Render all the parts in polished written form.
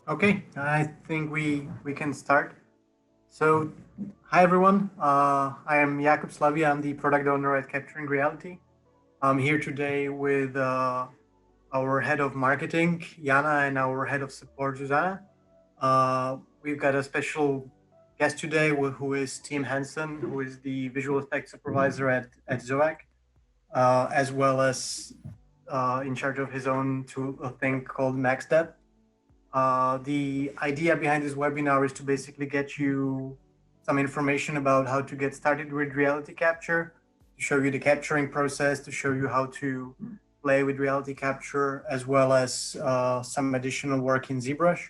Okay, I think we can start. So, hi everyone. I am Jakub Slavia. I'm the product owner at Capturing Reality. I'm here today with our head of marketing, Jana, and our head of support, Susanna. We've got a special guest today who is Tim Hanson, who is the visual effects supervisor at Zoac, as well as in charge of his own tool, a thing called MaxDep. The idea behind this webinar is to basically get you some information about how to get started with reality capture, to show you the capturing process, to show you how to play with reality capture, as well as some additional work in Zbrush.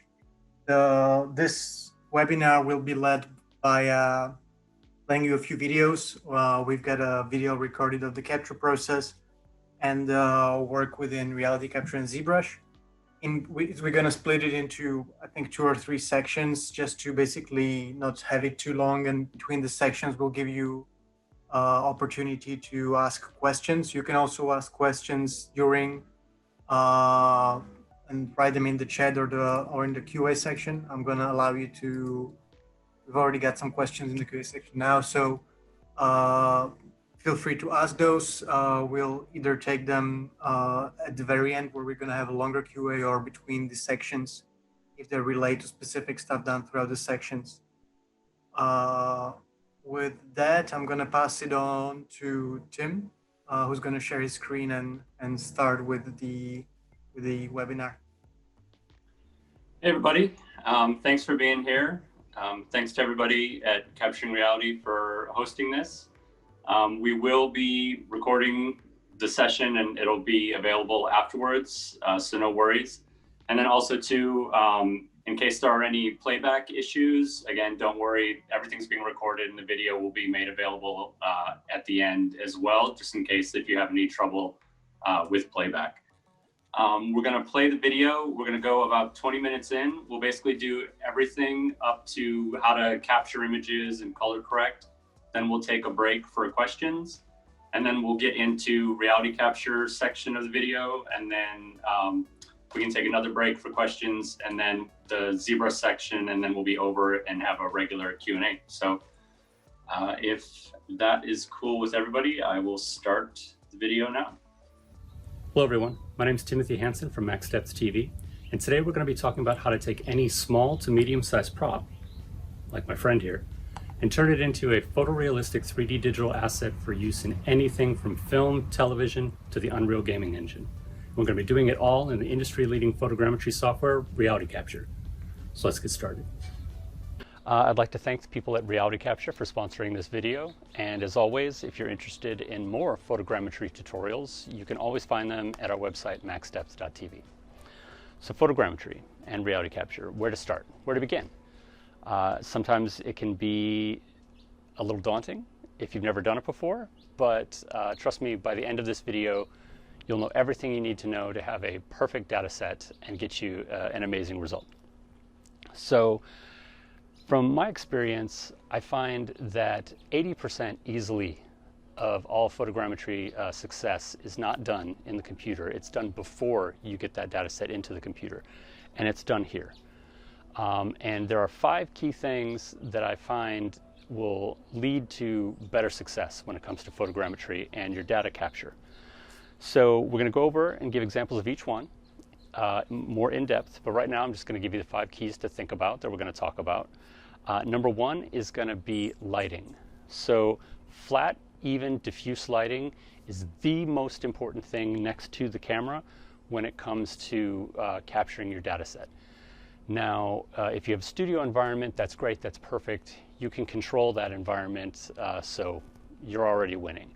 This webinar will be led by playing you a few videos. We've got a video recorded of the capture process and work within reality capture and Zbrush. We're going to split it into, I think, 2 or 3 sections just to basically not have it too long. And between the sections, we'll give you opportunity to ask questions. You can also ask questions during and write them in the chat or in the QA section. I'm going to allow you to. We've already got some questions in the QA section now, so uh, feel free to ask those. We'll either take them at the very end where we're going to have a longer QA or between the sections if they relate to specific stuff done throughout the sections. Uh, with that, I'm going to pass it on to Tim, who's going to share his screen and start with the webinar. Hey everybody, thanks for being here. Thanks to everybody at Capturing Reality for hosting this. We will be recording the session and it'll be available afterwards, so no worries. And then also too, in case there are any playback issues, again, don't worry, everything's being recorded and the video will be made available at the end as well, just in case if you have any trouble with playback. We're going to play the video. We're going to go about 20 minutes in. We'll basically do everything up to how to capture images and color correct. Then we'll take a break for questions. And then we'll get into reality capture section of the video. And then we can take another break for questions and then the Zbrush section. And then we'll be over and have a regular Q&A. So if that is cool with everybody, I will start the video now. Hello everyone, my name is Timothy Hanson from MaxDepth TV, and today we're going to be talking about how to take any small to medium-sized prop, like my friend here, and turn it into a photorealistic 3D digital asset for use in anything from film, television, to the Unreal gaming engine. We're going to be doing it all in the industry-leading photogrammetry software, RealityCapture. So let's get started. I'd like to thank the people at RealityCapture for sponsoring this video. And as always, if you're interested in more photogrammetry tutorials, you can always find them at our website, maxdepth.tv. So photogrammetry and RealityCapture, where to start, where to begin? Sometimes it can be a little daunting if you've never done it before, but trust me, by the end of this video, you'll know everything you need to know to have a perfect data set and get you an amazing result. So, from my experience, I find that 80% easily of all photogrammetry success is not done in the computer. It's done before you get that data set into the computer, and it's done here. And there are 5 key things that I find will lead to better success when it comes to photogrammetry and your data capture. So we're going to go over and give examples of each one more in depth, but right now I'm just going to give you the 5 keys to think about that we're going to talk about. Number 1 is going to be lighting. So flat, even, diffuse lighting is the most important thing next to the camera when it comes to capturing your data set. Now, if you have a studio environment, that's great, that's perfect. You can control that environment, so you're already winning.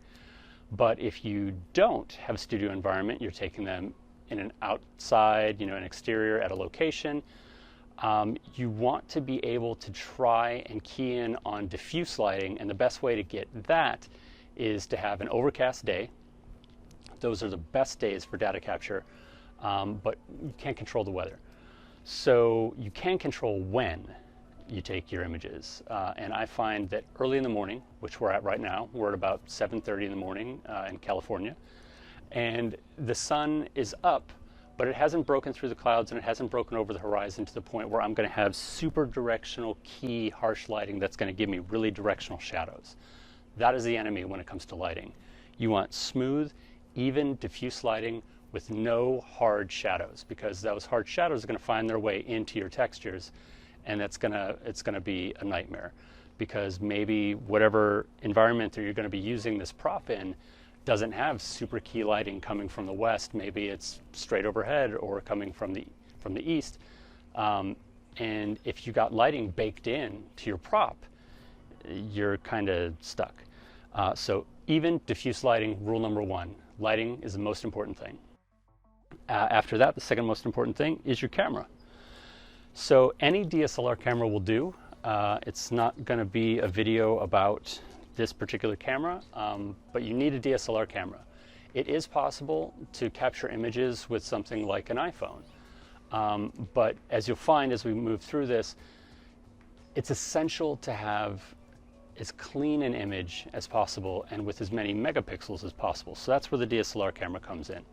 But if you don't have a studio environment, you're taking them in an outside, an exterior at a location, you want to be able to try and key in on diffuse lighting, and the best way to get that is to have an overcast day. Those are the best days for data capture, but you can't control the weather. So you can control when you take your images, and I find that early in the morning, which we're at right now, we're at about 7:30 in the morning in California, and the sun is up, but it hasn't broken through the clouds and it hasn't broken over the horizon to the point where I'm going to have super directional key harsh lighting that's going to give me really directional shadows. That is the enemy when it comes to lighting. You want smooth, even, diffuse lighting with no hard shadows, because those hard shadows are going to find their way into your textures, and it's going to be a nightmare, because maybe whatever environment that you're going to be using this prop in doesn't have super key lighting coming from the west. Maybe it's straight overhead or coming from the east. And if you got lighting baked in to your prop, you're kind of stuck. So even, diffuse lighting, rule number one. Lighting is the most important thing. After that, the second most important thing is your camera. So any DSLR camera will do. It's not going to be a video about this particular camera, but you need a DSLR camera. It is possible to capture images with something like an iPhone, but as you'll find as we move through this, it's essential to have as clean an image as possible and with as many megapixels as possible. So that's where the DSLR camera comes in.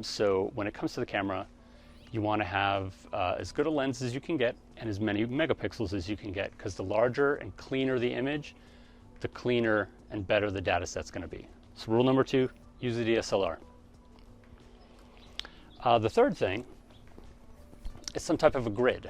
So when it comes to the camera, you want to have as good a lens as you can get and as many megapixels as you can get, because the larger and cleaner the image, the cleaner and better the data set's going to be. So rule number two, use a DSLR. The third thing is some type of a grid.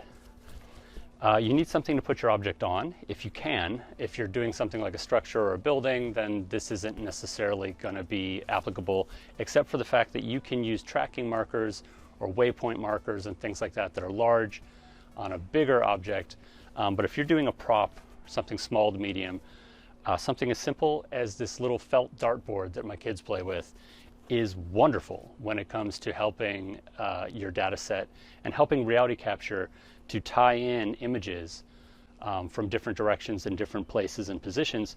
You need something to put your object on, if you can. If you're doing something like a structure or a building, then this isn't necessarily going to be applicable, except for the fact that you can use tracking markers or waypoint markers and things like that that are large on a bigger object. But if you're doing a prop, something small to medium, something as simple as this little felt dartboard that my kids play with is wonderful when it comes to helping your data set and helping RealityCapture to tie in images from different directions and different places and positions.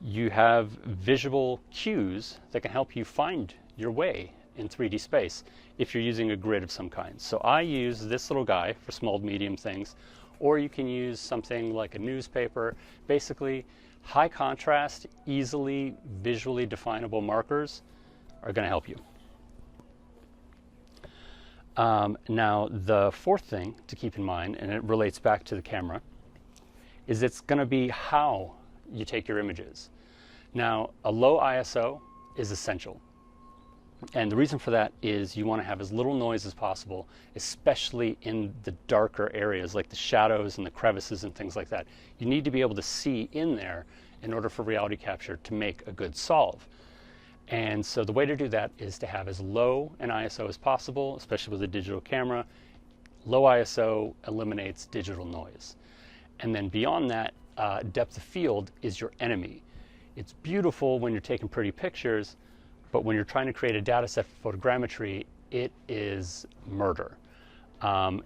You have visual cues that can help you find your way in 3D space if you're using a grid of some kind. So I use this little guy for small to medium things, or you can use something like a newspaper. Basically, high contrast, easily visually definable markers are going to help you. Now, the fourth thing to keep in mind, and it relates back to the camera, is it's going to be how you take your images. Now, a low ISO is essential. And the reason for that is you want to have as little noise as possible, especially in the darker areas like the shadows and the crevices and things like that. You need to be able to see in there in order for RealityCapture to make a good solve. And so the way to do that is to have as low an ISO as possible, especially with a digital camera. Low ISO eliminates digital noise. And then beyond that, depth of field is your enemy. It's beautiful when you're taking pretty pictures, but when you're trying to create a data set for photogrammetry, it is murder.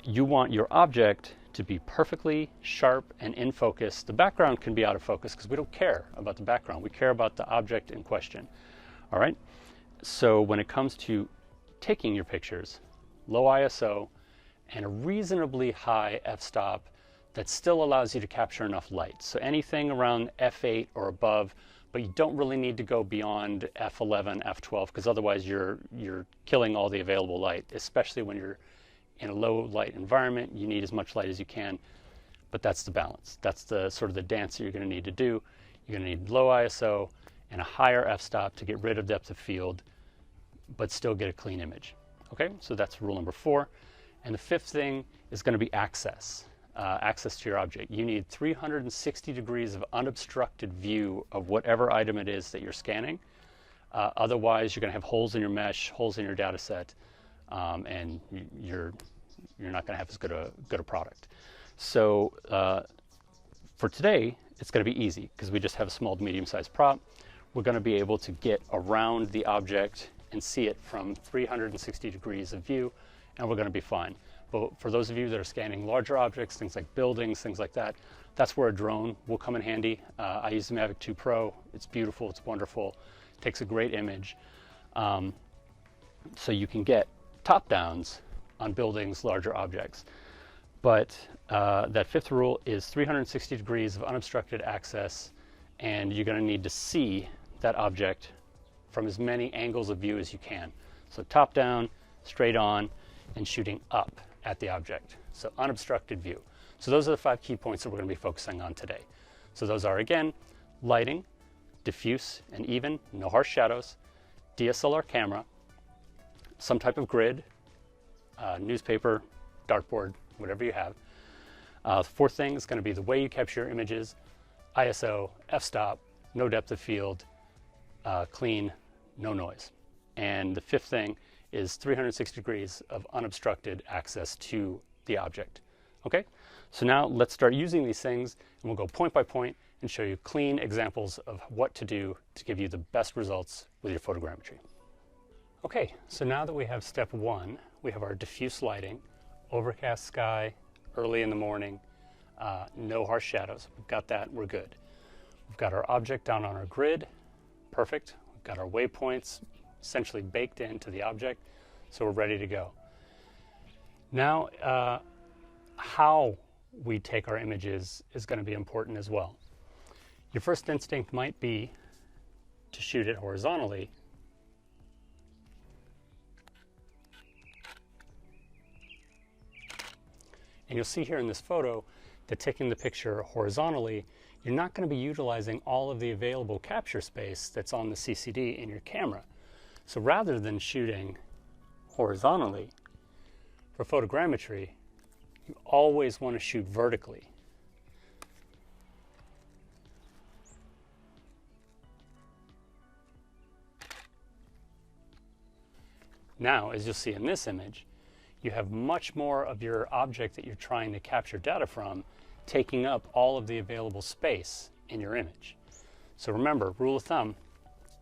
You want your object to be perfectly sharp and in focus. The background can be out of focus because we don't care about the background. We care about the object in question. All right? So when it comes to taking your pictures, low ISO and a reasonably high f-stop that still allows you to capture enough light. So anything around f8 or above, but you don't really need to go beyond f11, f12, because otherwise you're killing all the available light, especially when you're in a low light environment. You need as much light as you can, but that's the balance. That's the sort of the dance that you're going to need to do. You're going to need low ISO and a higher f-stop to get rid of depth of field, but still get a clean image. Okay, so that's rule number 4. And the fifth thing is going to be access. Access to your object. You need 360 degrees of unobstructed view of whatever item it is that you're scanning. Otherwise, you're going to have holes in your mesh, holes in your data set, and you're not going to have as good a product. So for today, it's going to be easy because we just have a small to medium-sized prop. We're going to be able to get around the object and see it from 360 degrees of view, and we're going to be fine. But for those of you that are scanning larger objects, things like buildings, things like that, that's where a drone will come in handy. I use the Mavic 2 Pro. It's beautiful. It's wonderful. It takes a great image. So you can get top-downs on buildings, larger objects. But that fifth rule is 360 degrees of unobstructed access, and you're going to need to see that object from as many angles of view as you can. So top-down, straight on, and shooting up at the object. So unobstructed view. So those are the 5 key points that we're going to be focusing on today. So those are, again, lighting, diffuse and even, no harsh shadows, DSLR camera, some type of grid, newspaper, dartboard, whatever you have. The 4th thing is going to be the way you capture your images, ISO, f-stop, no depth of field, clean, no noise. And the 5th thing is 360 degrees of unobstructed access to the object. Okay, so now let's start using these things, and we'll go point by point and show you clean examples of what to do to give you the best results with your photogrammetry. Okay, so now that we have step 1, we have our diffuse lighting, overcast sky, early in the morning, no harsh shadows. We've got that, we're good. We've got our object down on our grid, perfect. We've got our waypoints essentially baked into the object, so we're ready to go. Now, how we take our images is going to be important as well. Your first instinct might be to shoot it horizontally. And you'll see here in this photo that taking the picture horizontally, you're not going to be utilizing all of the available capture space that's on the CCD in your camera. So rather than shooting horizontally for photogrammetry, you always want to shoot vertically. Now, as you'll see in this image, you have much more of your object that you're trying to capture data from taking up all of the available space in your image. So remember, rule of thumb,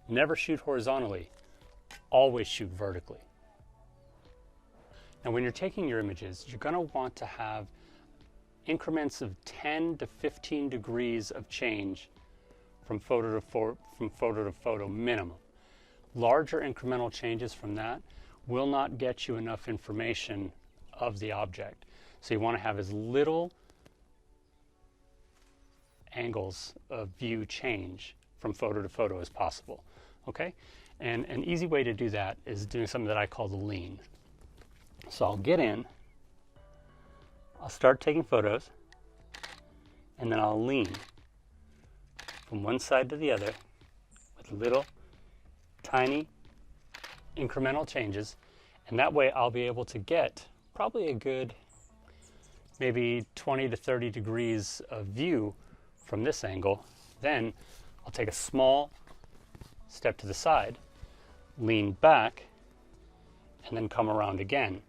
never shoot horizontally, always shoot vertically. Now when you're taking your images, you're going to want to have increments of 10 to 15 degrees of change from photo to photo minimum. Larger incremental changes from that will not get you enough information of the object. So you want to have as little angles of view change from photo to photo as possible. Okay? And an easy way to do that is doing something that I call the lean. So I'll get in, I'll start taking photos, and then I'll lean from one side to the other with little tiny incremental changes, and that way I'll be able to get probably a good maybe 20 to 30 degrees of view from this angle. Then I'll take a small step to the side, lean back, and then come around again.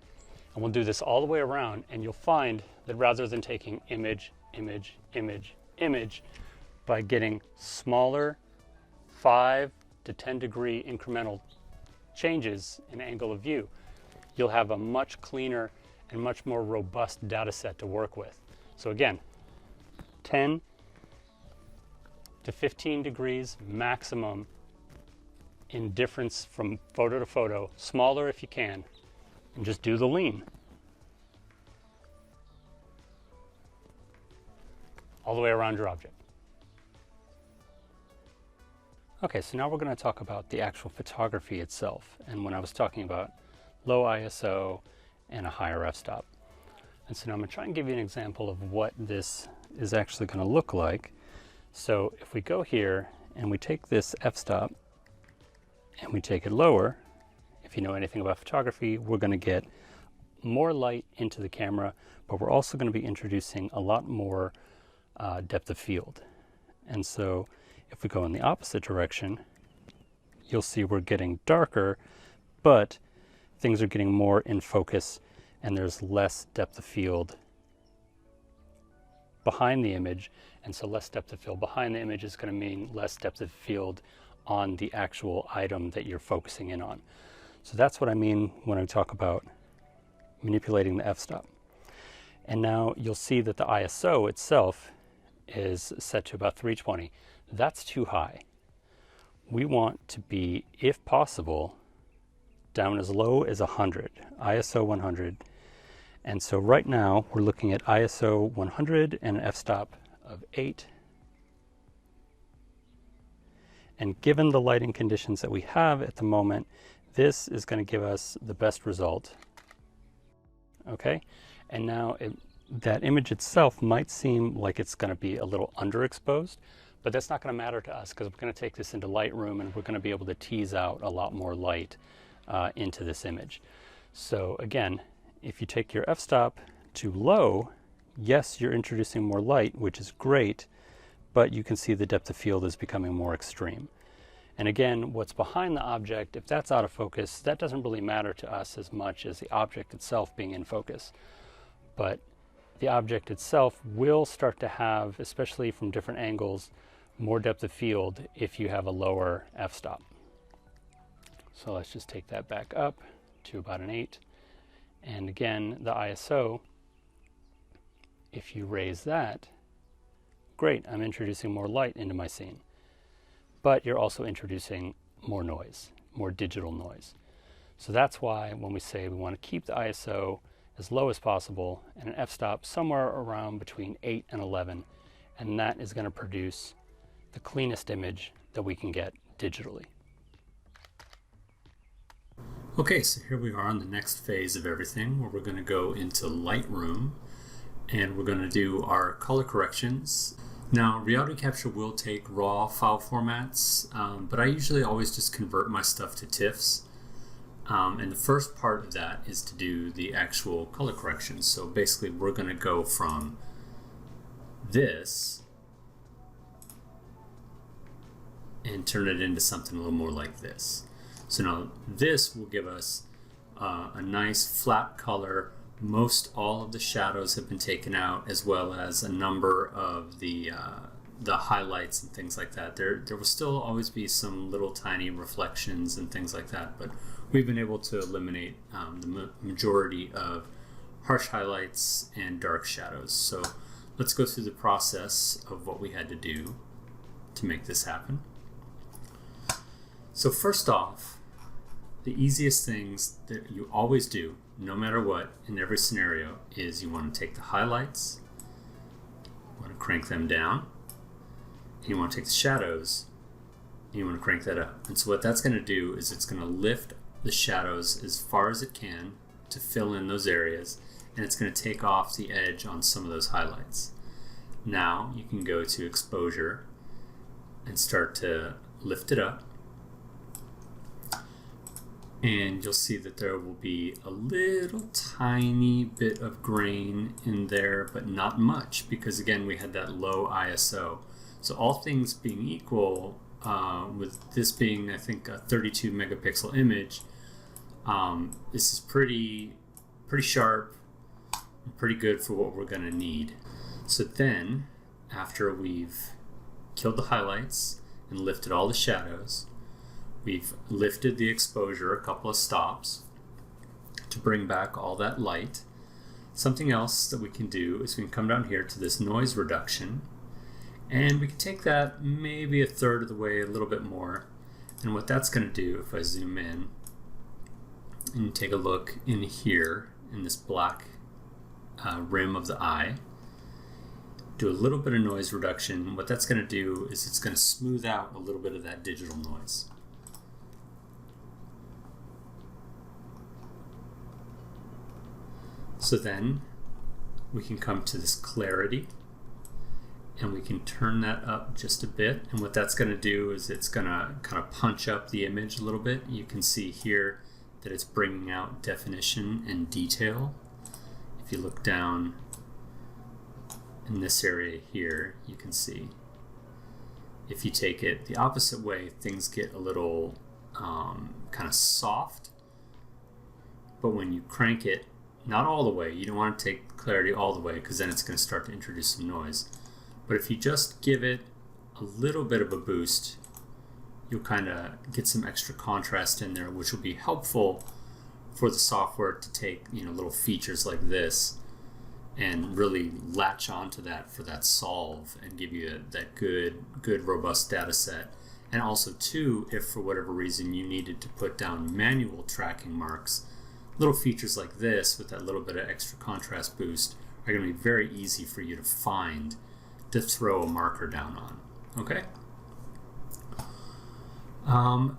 And we'll do this all the way around, and you'll find that rather than taking image, image, image, image, by getting smaller 5 to 10 degree incremental changes in angle of view, you'll have a much cleaner and much more robust data set to work with. So again, 10 to 15 degrees maximum in difference from photo to photo, smaller if you can, and just do the lean. All the way around your object. Okay, so now we're going to talk about the actual photography itself. And when I was talking about low ISO and a higher f-stop. And so now I'm going to try and give you an example of what this is actually going to look like. So if we go here and we take this f-stop and we take it lower, if you know anything about photography, we're going to get more light into the camera, but we're also going to be introducing a lot more depth of field. And so if we go in the opposite direction, you'll see we're getting darker, but things are getting more in focus and there's less depth of field behind the image. And so less depth of field behind the image is going to mean less depth of field on the actual item that you're focusing in on. So that's what I mean when I talk about manipulating the f-stop. And now you'll see that the ISO itself is set to about 320. That's too high. We want to be, if possible, down as low as 100, ISO 100. And so right now we're looking at ISO 100 and an f-stop of 8. And given the lighting conditions that we have at the moment, this is going to give us the best result. Okay, and now that image itself might seem like it's going to be a little underexposed, but that's not going to matter to us because we're going to take this into Lightroom and we're going to be able to tease out a lot more light into this image. So again, if you take your f-stop to low, yes, you're introducing more light, which is great, but you can see the depth of field is becoming more extreme. And again, what's behind the object, if that's out of focus, that doesn't really matter to us as much as the object itself being in focus. But the object itself will start to have, especially from different angles, more depth of field if you have a lower f-stop. So let's just take that back up to about an 8. And again, the ISO, if you raise that, great, I'm introducing more light into my scene. But you're also introducing more noise, more digital noise. So that's why when we say we want to keep the ISO as low as possible and an f-stop somewhere around between 8 and 11, and that is going to produce the cleanest image that we can get digitally. Okay, so here we are on the next phase of everything, where we're going to go into Lightroom and we're going to do our color corrections. Now, RealityCapture will take raw file formats, but I usually always just convert my stuff to TIFFs. And the first part of that is to do the actual color corrections. So basically, we're going to go from this and turn it into something a little more like this. So now this will give us a nice flat color. Most all of the shadows have been taken out, as well as a number of the highlights and things like that. There will still always be some little tiny reflections and things like that, but we've been able to eliminate the majority of harsh highlights and dark shadows. So let's go through the process of what we had to do to make this happen. So first off, the easiest things that you always do, no matter what, in every scenario, is you want to take the highlights, you want to crank them down, and you want to take the shadows, and you want to crank that up. And so what that's going to do is it's going to lift the shadows as far as it can to fill in those areas, and it's going to take off the edge on some of those highlights. Now you can go to exposure and start to lift it up. And you'll see that there will be a little tiny bit of grain in there, but not much, because again, we had that low ISO. So all things being equal, with this being, I think, a 32 megapixel image, this is pretty sharp and pretty good for what we're going to need. So then, after we've killed the highlights and lifted all the shadows, we've lifted the exposure a couple of stops to bring back all that light. Something else that we can do is we can come down here to this noise reduction, and we can take that maybe a third of the way, a little bit more. And what that's going to do, if I zoom in and take a look in here in this black rim of the eye, do a little bit of noise reduction. What that's going to do is it's going to smooth out a little bit of that digital noise. So then we can come to this clarity and we can turn that up just a bit. And what that's going to do is it's going to kind of punch up the image a little bit. You can see here that it's bringing out definition and detail. If you look down in this area here, you can see if you take it the opposite way, things get a little kind of soft. But when you crank it, not all the way, you don't want to take clarity all the way, because then it's going to start to introduce some noise. But if you just give it a little bit of a boost, you'll kind of get some extra contrast in there, which will be helpful for the software to take, little features like this and really latch onto that for that solve and give you that good robust data set. And also too, if for whatever reason you needed to put down manual tracking marks, little features like this with that little bit of extra contrast boost are going to be very easy for you to find to throw a marker down on. Okay?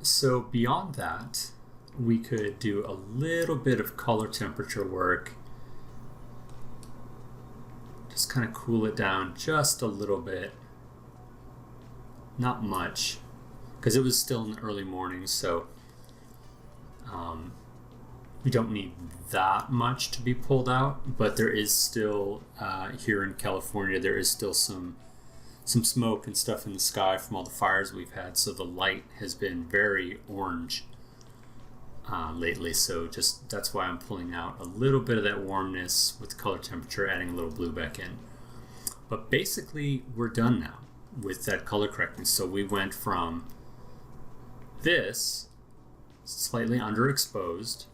So beyond that, we could do a little bit of color temperature work. Just kind of cool it down just a little bit. Not much, because it was still in the early morning, so we don't need that much to be pulled out, but there is still, here in California, there is still some smoke and stuff in the sky from all the fires we've had, so the light has been very orange lately, so just that's why I'm pulling out a little bit of that warmness with the color temperature, adding a little blue back in. But basically, we're done now with that color correcting. So we went from this slightly underexposed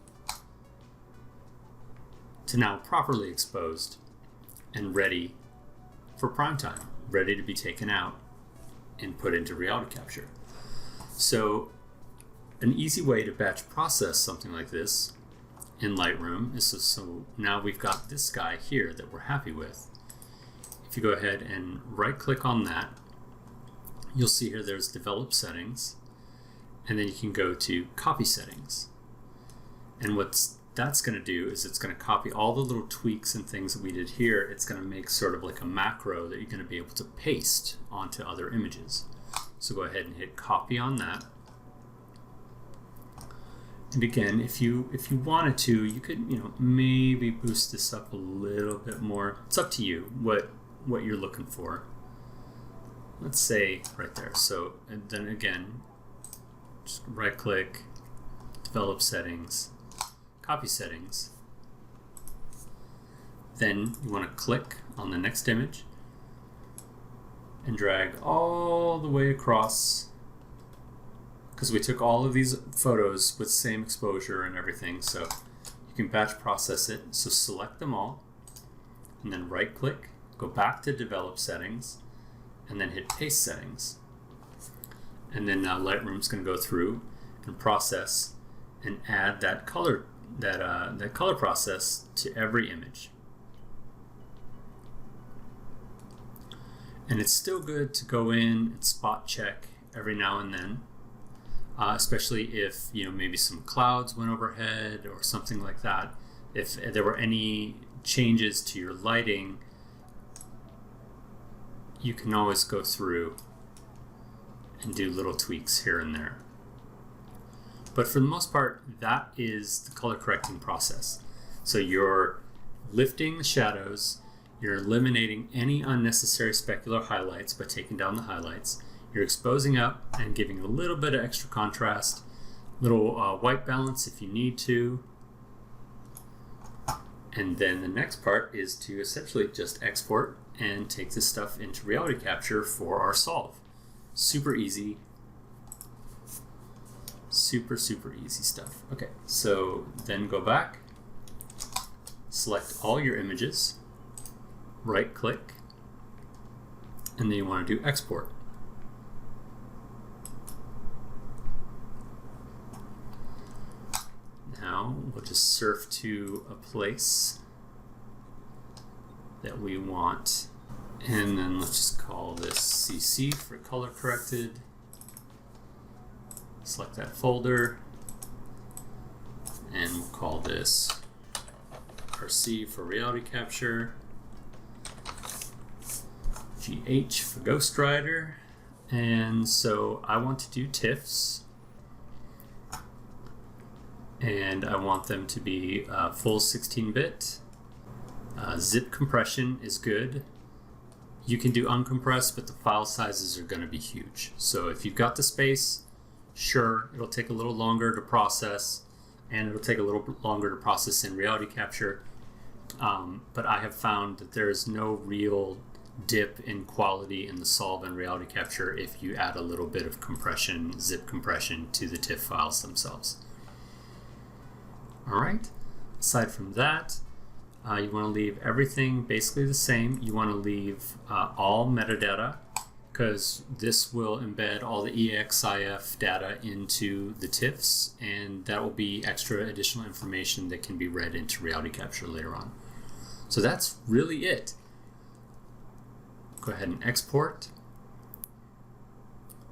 to now properly exposed and ready for prime time, ready to be taken out and put into RealityCapture. So an easy way to batch process something like this in Lightroom is so now we've got this guy here that we're happy with. If you go ahead and right click on that, you'll see here there's develop settings, and then you can go to copy settings. And that's going to do is it's going to copy all the little tweaks and things that we did here. It's going to make sort of like a macro that you're going to be able to paste onto other images. So go ahead and hit copy on that. And again, if you wanted to, you could maybe boost this up a little bit more. It's up to you what you're looking for. Let's say right there. So, and then again, just right click, develop settings, copy settings. Then you want to click on the next image and drag all the way across, because we took all of these photos with same exposure and everything, so you can batch process it. So select them all and then right click, go back to develop settings, and then hit paste settings. And then now Lightroom's going to go through and process and add that color process to every image. And it's still good to go in and spot check every now and then, especially if maybe some clouds went overhead or something like that. If there were any changes to your lighting, you can always go through and do little tweaks here and there. But for the most part, that is the color correcting process. So you're lifting the shadows, you're eliminating any unnecessary specular highlights by taking down the highlights, you're exposing up and giving a little bit of extra contrast, little white balance if you need to. And then the next part is to essentially just export and take this stuff into RealityCapture for our solve. Super easy. Super easy stuff. Okay, so then go back, select all your images, right click, and then you want to do export. Now we'll just surf to a place that we want, and then let's just call this CC for color corrected. Select that folder, and we'll call this RC for RealityCapture, GH for Ghost Rider, and so I want to do TIFFs, and I want them to be full 16-bit. Zip compression is good. You can do uncompressed, but the file sizes are going to be huge. So if you've got the space, sure, it'll take a little longer to process, and it'll take a little longer to process in RealityCapture. But I have found that there is no real dip in quality in the solve in RealityCapture if you add a little bit of compression, zip compression, to the TIFF files themselves. All right. Aside from that, you want to leave everything basically the same. You want to leave all metadata, because this will embed all the EXIF data into the TIFFs, and that will be extra additional information that can be read into RealityCapture later on. So that's really it. Go ahead and export.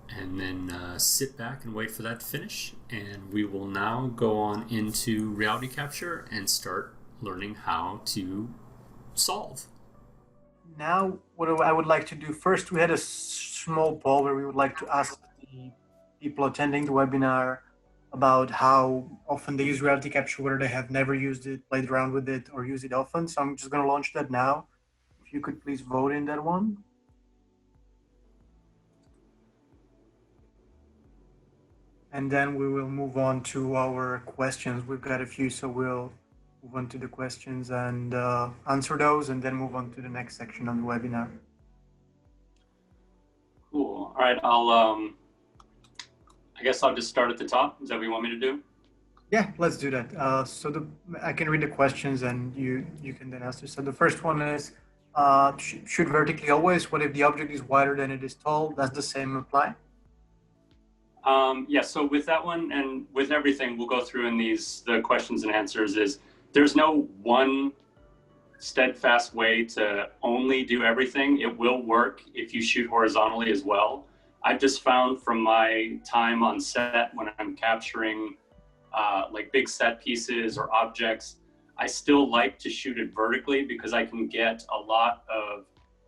and then sit back and wait for that to finish. And we will now go on into RealityCapture and start learning how to solve. Now, what I would like to do first, we had a small poll where we would like to ask the people attending the webinar about how often they use RealityCapture, whether they have never used it, played around with it, or use it often. So I'm just going to launch that now. If you could please vote in that one. And then we will move on to our questions. We've got a few, so we'll move on to the questions and answer those, and then move on to the next section of the webinar. Cool. All right, I guess I'll just start at the top. Is that what you want me to do? Yeah, let's do that. I can read the questions and you can then answer. So the first one is, should vertically always? What if the object is wider than it is tall? Does the same apply? Yeah, so with that one and with everything we'll go through in the questions and answers is there's no one steadfast way to only do everything. It will work if you shoot horizontally as well. I've just found from my time on set when I'm capturing like big set pieces or objects, I still like to shoot it vertically because I can get a lot of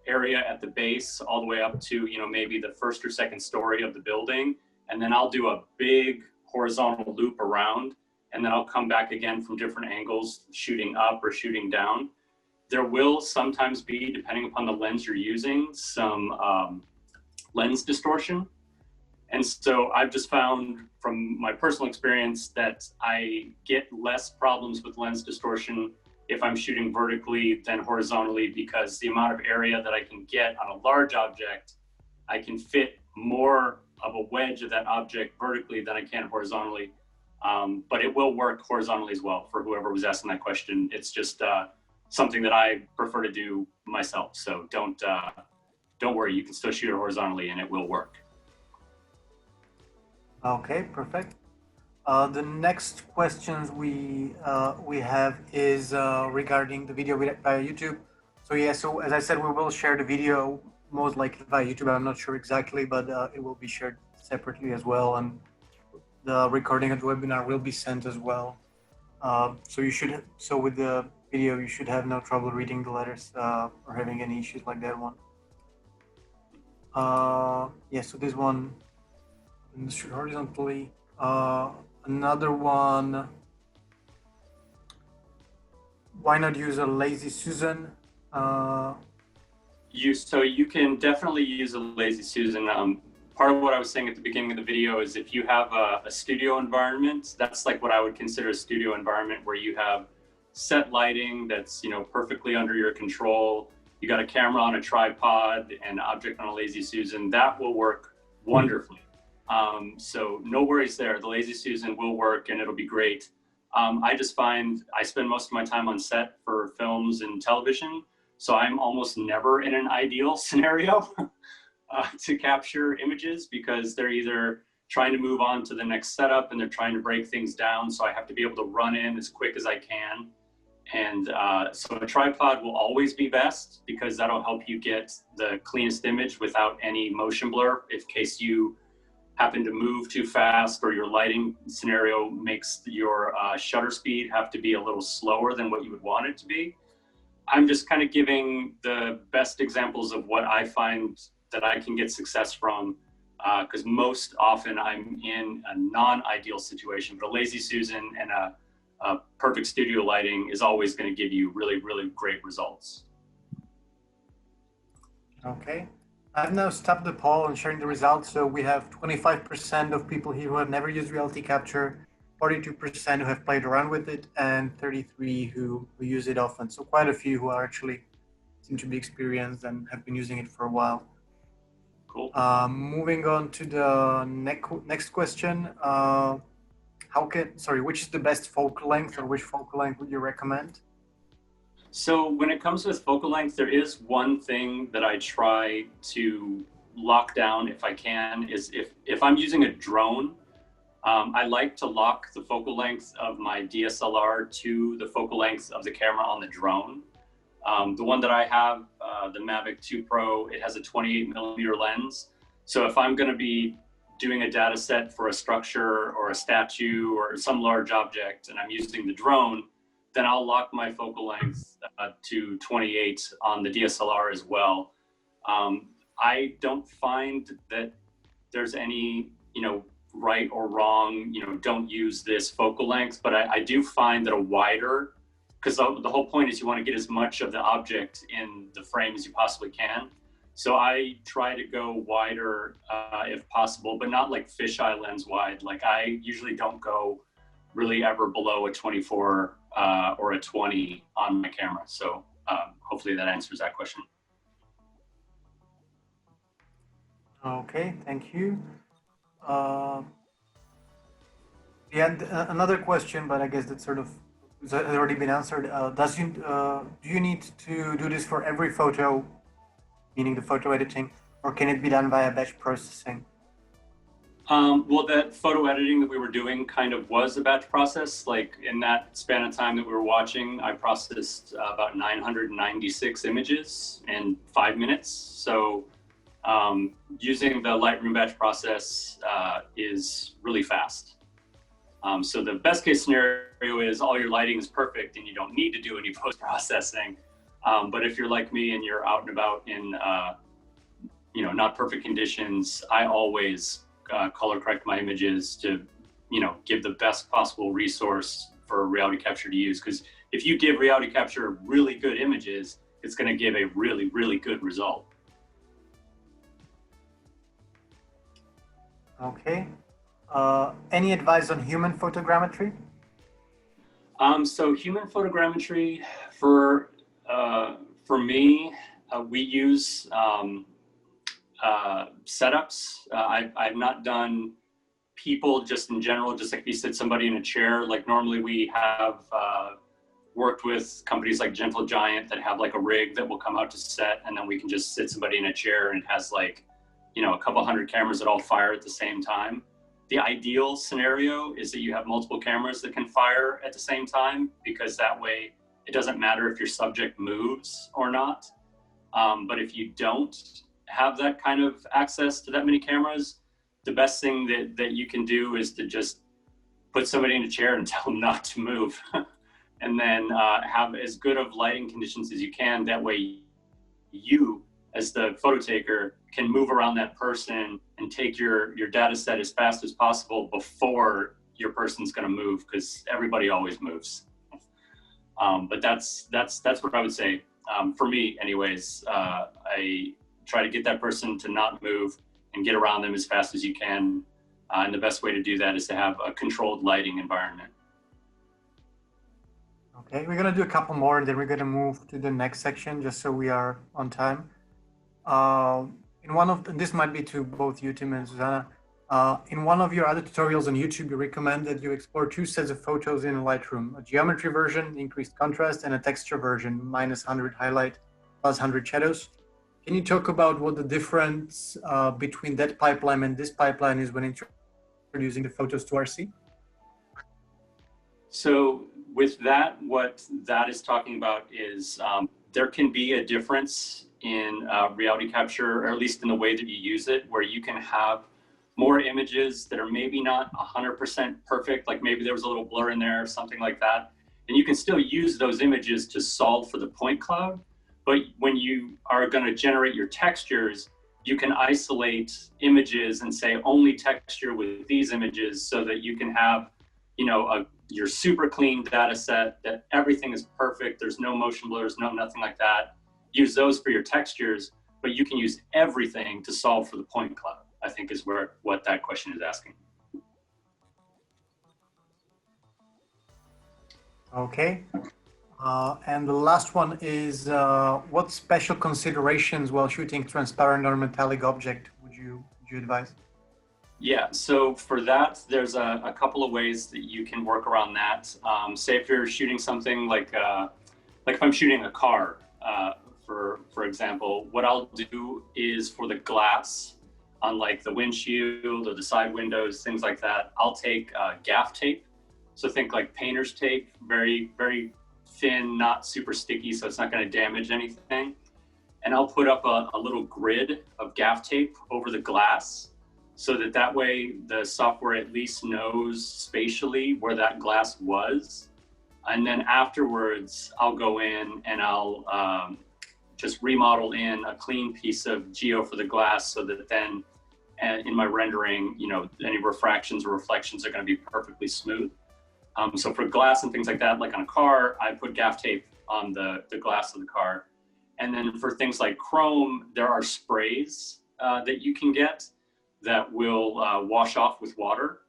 area at the base all the way up to, you know, maybe the first or second story of the building. And then I'll do a big horizontal loop around, and then I'll come back again from different angles, shooting up or shooting down. There will sometimes be, depending upon the lens you're using, some lens distortion. And so I've just found from my personal experience that I get less problems with lens distortion if I'm shooting vertically than horizontally, because the amount of area that I can get on a large object, I can fit more of a wedge of that object vertically than I can horizontally. But it will work horizontally as well for whoever was asking that question. It's just something that I prefer to do myself. So don't worry, you can still shoot it horizontally and it will work. Okay, perfect. The next questions we have is regarding the video via YouTube. So yeah, so as I said, we will share the video most likely via YouTube. I'm not sure exactly, but it will be shared separately as well, and the recording of the webinar will be sent as well. So with the video, you should have no trouble reading the letters or having any issues like that one. Yeah, so this one, shoot horizontally. Another one, why not use a lazy Susan? So you can definitely use a lazy Susan. Part of what I was saying at the beginning of the video is if you have a studio environment, that's like what I would consider a studio environment, where you have set lighting that's, you know, perfectly under your control. You got a camera on a tripod and object on a lazy Susan, that will work wonderfully. So no worries there. The lazy Susan will work and it'll be great. I just find I spend most of my time on set for films and television, so I'm almost never in an ideal scenario to capture images, because they're either trying to move on to the next setup and they're trying to break things down. So I have to be able to run in as quick as I can. And so a tripod will always be best, because that'll help you get the cleanest image without any motion blur in case you happen to move too fast or your lighting scenario makes your shutter speed have to be a little slower than what you would want it to be. I'm just kind of giving the best examples of what I find that I can get success from, because most often I'm in a non-ideal situation, but a lazy Susan and a perfect studio lighting is always going to give you really, really great results. Okay. I've now stopped the poll and sharing the results. So we have 25% of people here who have never used RealityCapture, 42% who have played around with it, and 33 who use it often. So quite a few who are actually seem to be experienced and have been using it for a while. Cool. Moving on to the next question. Which is the best focal length, or which focal length would you recommend? So when it comes with focal length, there is one thing that I try to lock down if I can, is if I'm using a drone, I like to lock the focal length of my DSLR to the focal length of the camera on the drone. The one that I have, the Mavic 2 Pro, it has a 28mm lens. So if I'm going to be doing a data set for a structure or a statue or some large object and I'm using the drone, then I'll lock my focal length to 28 on the DSLR as well. I don't find that there's any, right or wrong, don't use this focal length, but I do find that a wider, because the whole point is you want to get as much of the object in the frame as you possibly can. So I try to go wider if possible, but not like fisheye lens wide. Like I usually don't go really ever below a 24 or a 20 on my camera. So hopefully that answers that question. Okay, thank you. Another question, but I guess that sort of has already been answered. Do you need to do this for every photo, meaning the photo editing, or can it be done via batch processing? Well, that photo editing that we were doing kind of was a batch process. Like in that span of time that we were watching, I processed about 996 images in 5 minutes. So using the Lightroom batch process is really fast. So the best case scenario is all your lighting is perfect and you don't need to do any post-processing. But if you're like me and you're out and about in not perfect conditions, I always color correct my images to give the best possible resource for RealityCapture to use. Because if you give RealityCapture really good images, it's going to give a really, really good result. Okay. Any advice on human photogrammetry? So human photogrammetry for me, we use setups. I've not done people just in general, just like you said, somebody in a chair. Like normally we have worked with companies like Gentle Giant that have like a rig that will come out to set, and then we can just sit somebody in a chair and it has like, a couple hundred cameras that all fire at the same time. The ideal scenario is that you have multiple cameras that can fire at the same time, because that way it doesn't matter if your subject moves or not. But if you don't have that kind of access to that many cameras, the best thing that you can do is to just put somebody in a chair and tell them not to move. And then have as good of lighting conditions as you can. That way you, as the photo taker, can move around that person and take your data set as fast as possible before your person's gonna move, because everybody always moves. But that's what I would say. For me anyways, I try to get that person to not move and get around them as fast as you can. And the best way to do that is to have a controlled lighting environment. Okay, we're gonna do a couple more and then we're gonna move to the next section just so we are on time. This might be to both you, Tim and Susanna. In one of your other tutorials on YouTube, you recommend that you explore 2 sets of photos in Lightroom: a geometry version, increased contrast, and a texture version, -100 highlight, +100 shadows. Can you talk about what the difference between that pipeline and this pipeline is when introducing the photos to RC? So with that, what that is talking about is there can be a difference in RealityCapture, or at least in the way that you use it, where you can have more images that are maybe not 100% perfect, like maybe there was a little blur in there or something like that. And you can still use those images to solve for the point cloud. But when you are going to generate your textures, you can isolate images and say only texture with these images, so that you can have, your super clean data set that everything is perfect. There's no motion blurs, nothing like that. Use those for your textures, but you can use everything to solve for the point cloud, I think is what that question is asking. Okay. And the last one is, what special considerations while shooting transparent or metallic object would you advise? Yeah, so for that, there's a couple of ways that you can work around that. Say if you're shooting something like if I'm shooting a car, for example, what I'll do is for the glass on like the windshield or the side windows, things like that, I'll take gaff tape. So think like painter's tape, very, very thin, not super sticky, so it's not going to damage anything. And I'll put up a little grid of gaff tape over the glass. so that way the software at least knows spatially where that glass was. And then afterwards, I'll go in and I'll just remodel in a clean piece of geo for the glass, so that then in my rendering, any refractions or reflections are going to be perfectly smooth. So for glass and things like that, like on a car, I put gaff tape on the glass of the car. And then for things like chrome, there are sprays that you can get that will wash off with water.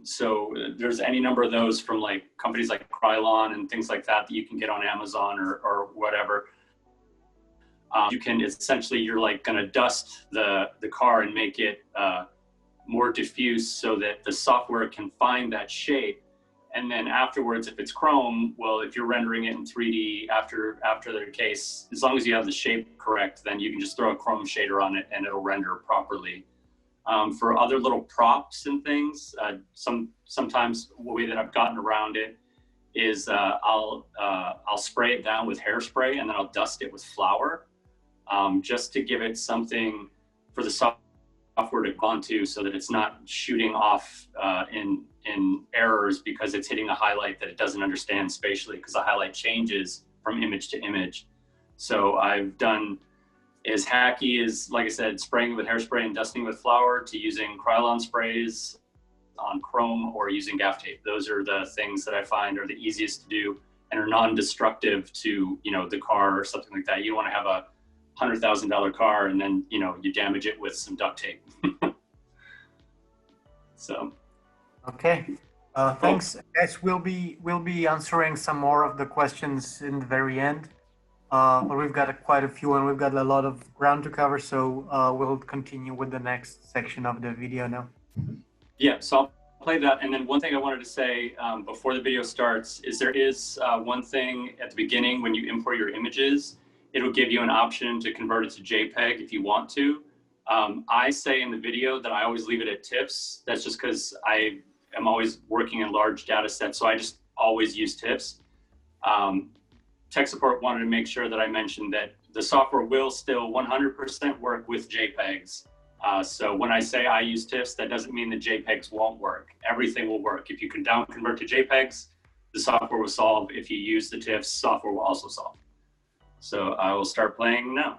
So there's any number of those from like companies like Krylon and things like that you can get on Amazon or whatever. You can essentially, you're like going to dust the car and make it more diffuse so that the software can find that shape. And then afterwards, if it's chrome, well, if you're rendering it in 3D after the case, as long as you have the shape correct, then you can just throw a chrome shader on it and it'll render properly. For other little props and things, sometimes the way that I've gotten around it is I'll spray it down with hairspray and then I'll dust it with flour, just to give it something for the software to go onto, so that it's not shooting off in errors because it's hitting a highlight that it doesn't understand spatially, because the highlight changes from image to image. So I've done as hacky as, like I said, spraying with hairspray and dusting with flour, to using Krylon sprays on chrome or using gaff tape. Those are the things that I find are the easiest to do and are non-destructive to, the car or something like that. You don't want to have a $100,000 car and then, you damage it with some duct tape. So. Okay. Thanks, guys. We'll be answering some more of the questions in the very end. But we've got quite a few and we've got a lot of ground to cover, so we'll continue with the next section of the video now. Yeah, so I'll play that. And then one thing I wanted to say before the video starts is there is one thing at the beginning when you import your images, it'll give you an option to convert it to JPEG if you want to. I say in the video that I always leave it at TIFFs. That's just because I am always working in large data sets, so I just always use TIFFs. Tech support wanted to make sure that I mentioned that the software will still 100% work with JPEGs. So when I say I use TIFFs, that doesn't mean that JPEGs won't work. Everything will work. If you can down convert to JPEGs, the software will solve. If you use the TIFFs, software will also solve. So I will start playing now.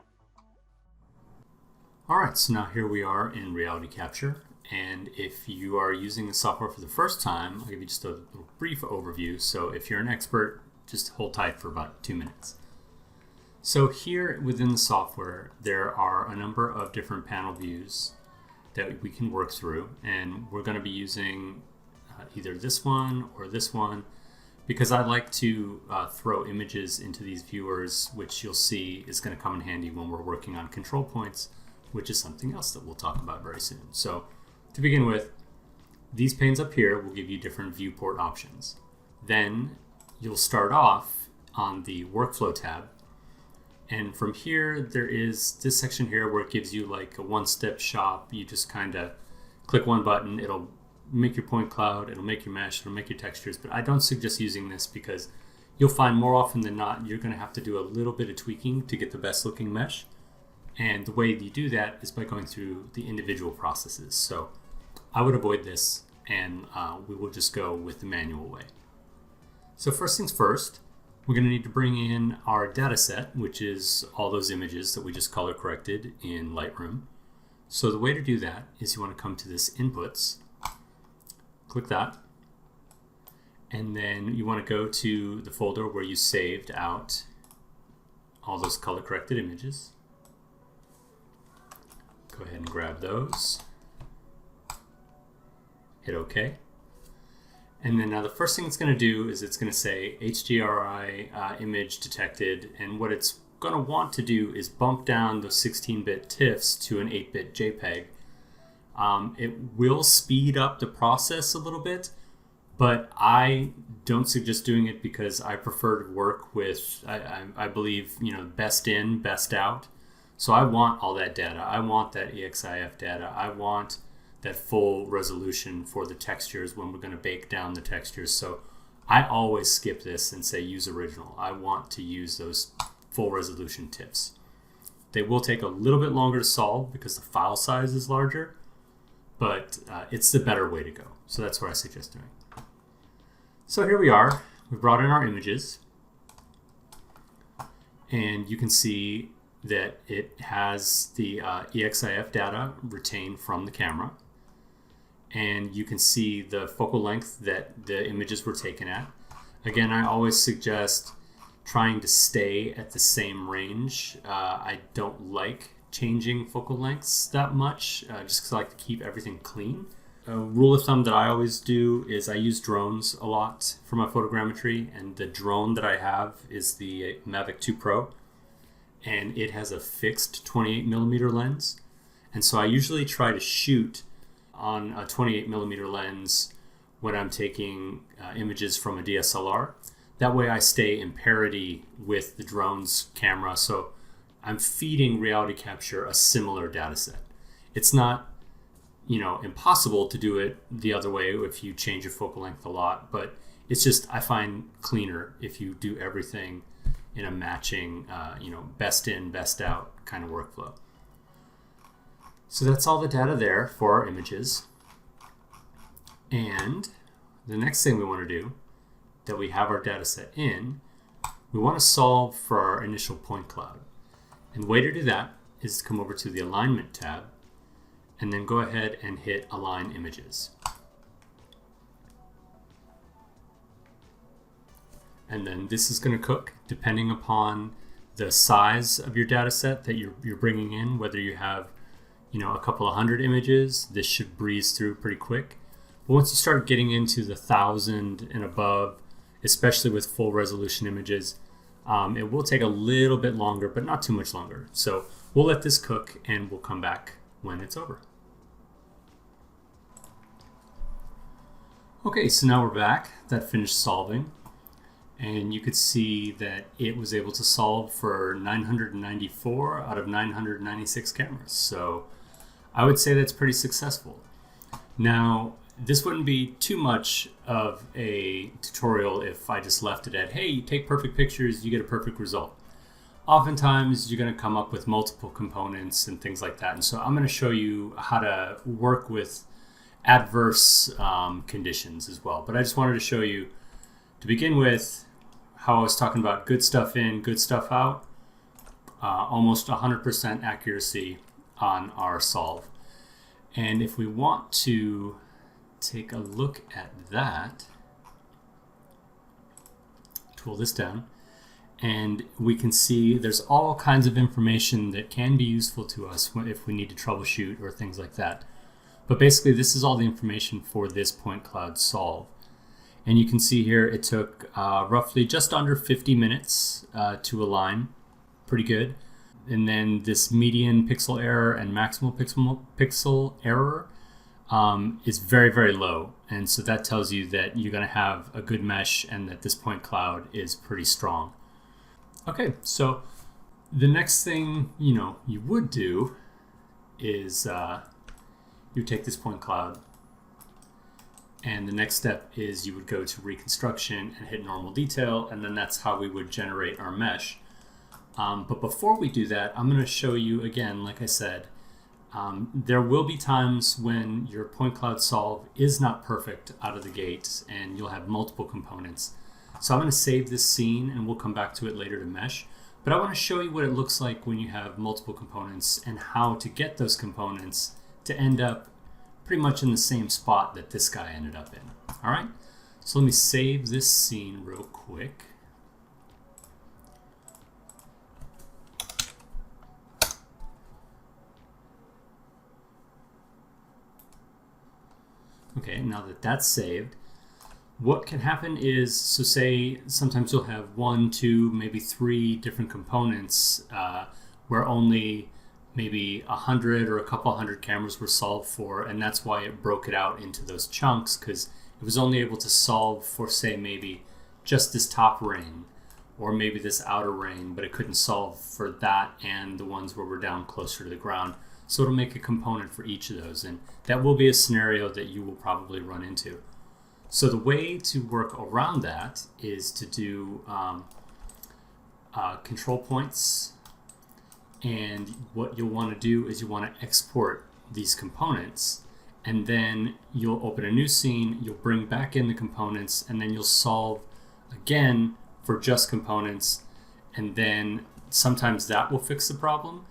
All right, so now here we are in RealityCapture. And if you are using the software for the first time, I'll give you just a little brief overview. So if you're an expert, just hold tight for about 2 minutes. So here within the software, there are a number of different panel views that we can work through. And we're going to be using either this one or this one, because I like to throw images into these viewers, which you'll see is going to come in handy when we're working on control points, which is something else that we'll talk about very soon. So to begin with, these panes up here will give you different viewport options. Then you'll start off on the workflow tab. And from here, there is this section here where it gives you like a one-step shop. You just kind of click one button, it'll make your point cloud, it'll make your mesh, it'll make your textures. But I don't suggest using this because you'll find more often than not, you're going to have to do a little bit of tweaking to get the best looking mesh. And the way you do that is by going through the individual processes. So I would avoid this, and we will just go with the manual way. So first things first, we're going to need to bring in our data set, which is all those images that we just color corrected in Lightroom. So the way to do that is you want to come to this inputs, click that, and then you want to go to the folder where you saved out all those color corrected images. Go ahead and grab those, hit OK. And then now the first thing it's going to do is it's going to say HDRI image detected, and what it's going to want to do is bump down those 16-bit TIFFs to an 8-bit JPEG. It will speed up the process a little bit, but I don't suggest doing it because I prefer to work with, I believe, best in, best out. So I want all that data. I want that EXIF data. I want that full resolution for the textures when we're going to bake down the textures. So I always skip this and say use original. I want to use those full resolution TIFFs. They will take a little bit longer to solve because the file size is larger, but it's the better way to go. So that's what I suggest doing. So here we are. We brought in our images, and you can see that it has the EXIF data retained from the camera, and you can see the focal length that the images were taken at. Again, I always suggest trying to stay at the same range. I don't like changing focal lengths that much, just because I like to keep everything clean. A rule of thumb that I always do is I use drones a lot for my photogrammetry, and the drone that I have is the Mavic 2 Pro, and it has a fixed 28mm lens. And so I usually try to shoot on a 28mm lens when I'm taking images from a DSLR. That way I stay in parity with the drone's camera, so I'm feeding RealityCapture a similar data set. It's not, impossible to do it the other way if you change your focal length a lot, but it's just, I find cleaner if you do everything in a matching, best in, best out kind of workflow. So that's all the data there for our images. And the next thing we want to do, that we have our data set in, we want to solve for our initial point cloud. And the way to do that is to come over to the Alignment tab, and then go ahead and hit Align Images. And then this is going to cook depending upon the size of your data set that you're bringing in. Whether you have a couple of hundred images, this should breeze through pretty quick. But once you start getting into the 1,000 and above, especially with full resolution images, it will take a little bit longer, but not too much longer. So we'll let this cook, and we'll come back when it's over. Okay, so now we're back. That finished solving, and you could see that it was able to solve for 994 out of 996 cameras. So I would say that's pretty successful. Now, this wouldn't be too much of a tutorial if I just left it at, hey, you take perfect pictures, you get a perfect result. Oftentimes, you're going to come up with multiple components and things like that. And so I'm going to show you how to work with adverse conditions as well. But I just wanted to show you, to begin with, how I was talking about good stuff in, good stuff out, almost 100% accuracy on our solve. And if we want to take a look at that, tool this down, and we can see there's all kinds of information that can be useful to us if we need to troubleshoot or things like that. But basically, this is all the information for this point cloud solve. And you can see here it took roughly just under 50 minutes to align. Pretty good. And then this median pixel error and maximal pixel error is very, very low. And so that tells you that you're going to have a good mesh and that this point cloud is pretty strong. Okay, so the next thing you would do is you take this point cloud, and the next step is you would go to Reconstruction and hit Normal Detail, and then that's how we would generate our mesh. But before we do that, I'm going to show you again, like I said, there will be times when your point cloud solve is not perfect out of the gate and you'll have multiple components. So I'm going to save this scene and we'll come back to it later to mesh. But I want to show you what it looks like when you have multiple components and how to get those components to end up pretty much in the same spot that this guy ended up in. All right, so let me save this scene real quick. Okay, now that that's saved, what can happen is, so say sometimes you'll have 1, 2, maybe 3 different components where only maybe 100 or a couple hundred cameras were solved for, and that's why it broke it out into those chunks, because it was only able to solve for, say, maybe just this top ring or maybe this outer ring, but it couldn't solve for that and the ones where we're down closer to the ground. So it'll make a component for each of those, and that will be a scenario that you will probably run into. So the way to work around that is to do control points, and what you'll want to do is you want to export these components and then you'll open a new scene, you'll bring back in the components, and then you'll solve again for just components, and then sometimes that will fix the problem,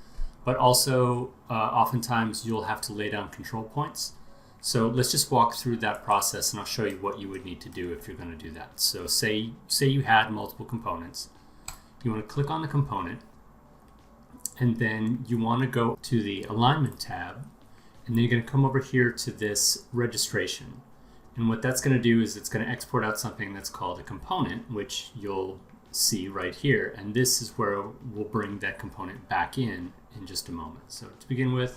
but also oftentimes you'll have to lay down control points. So let's just walk through that process, and I'll show you what you would need to do if you're going to do that. So say you had multiple components. You want to click on the component, and then you want to go to the alignment tab, and then you're going to come over here to this registration. And what that's going to do is it's going to export out something that's called a component, which you'll see right here. And this is where we'll bring that component back in just a moment. So to begin with,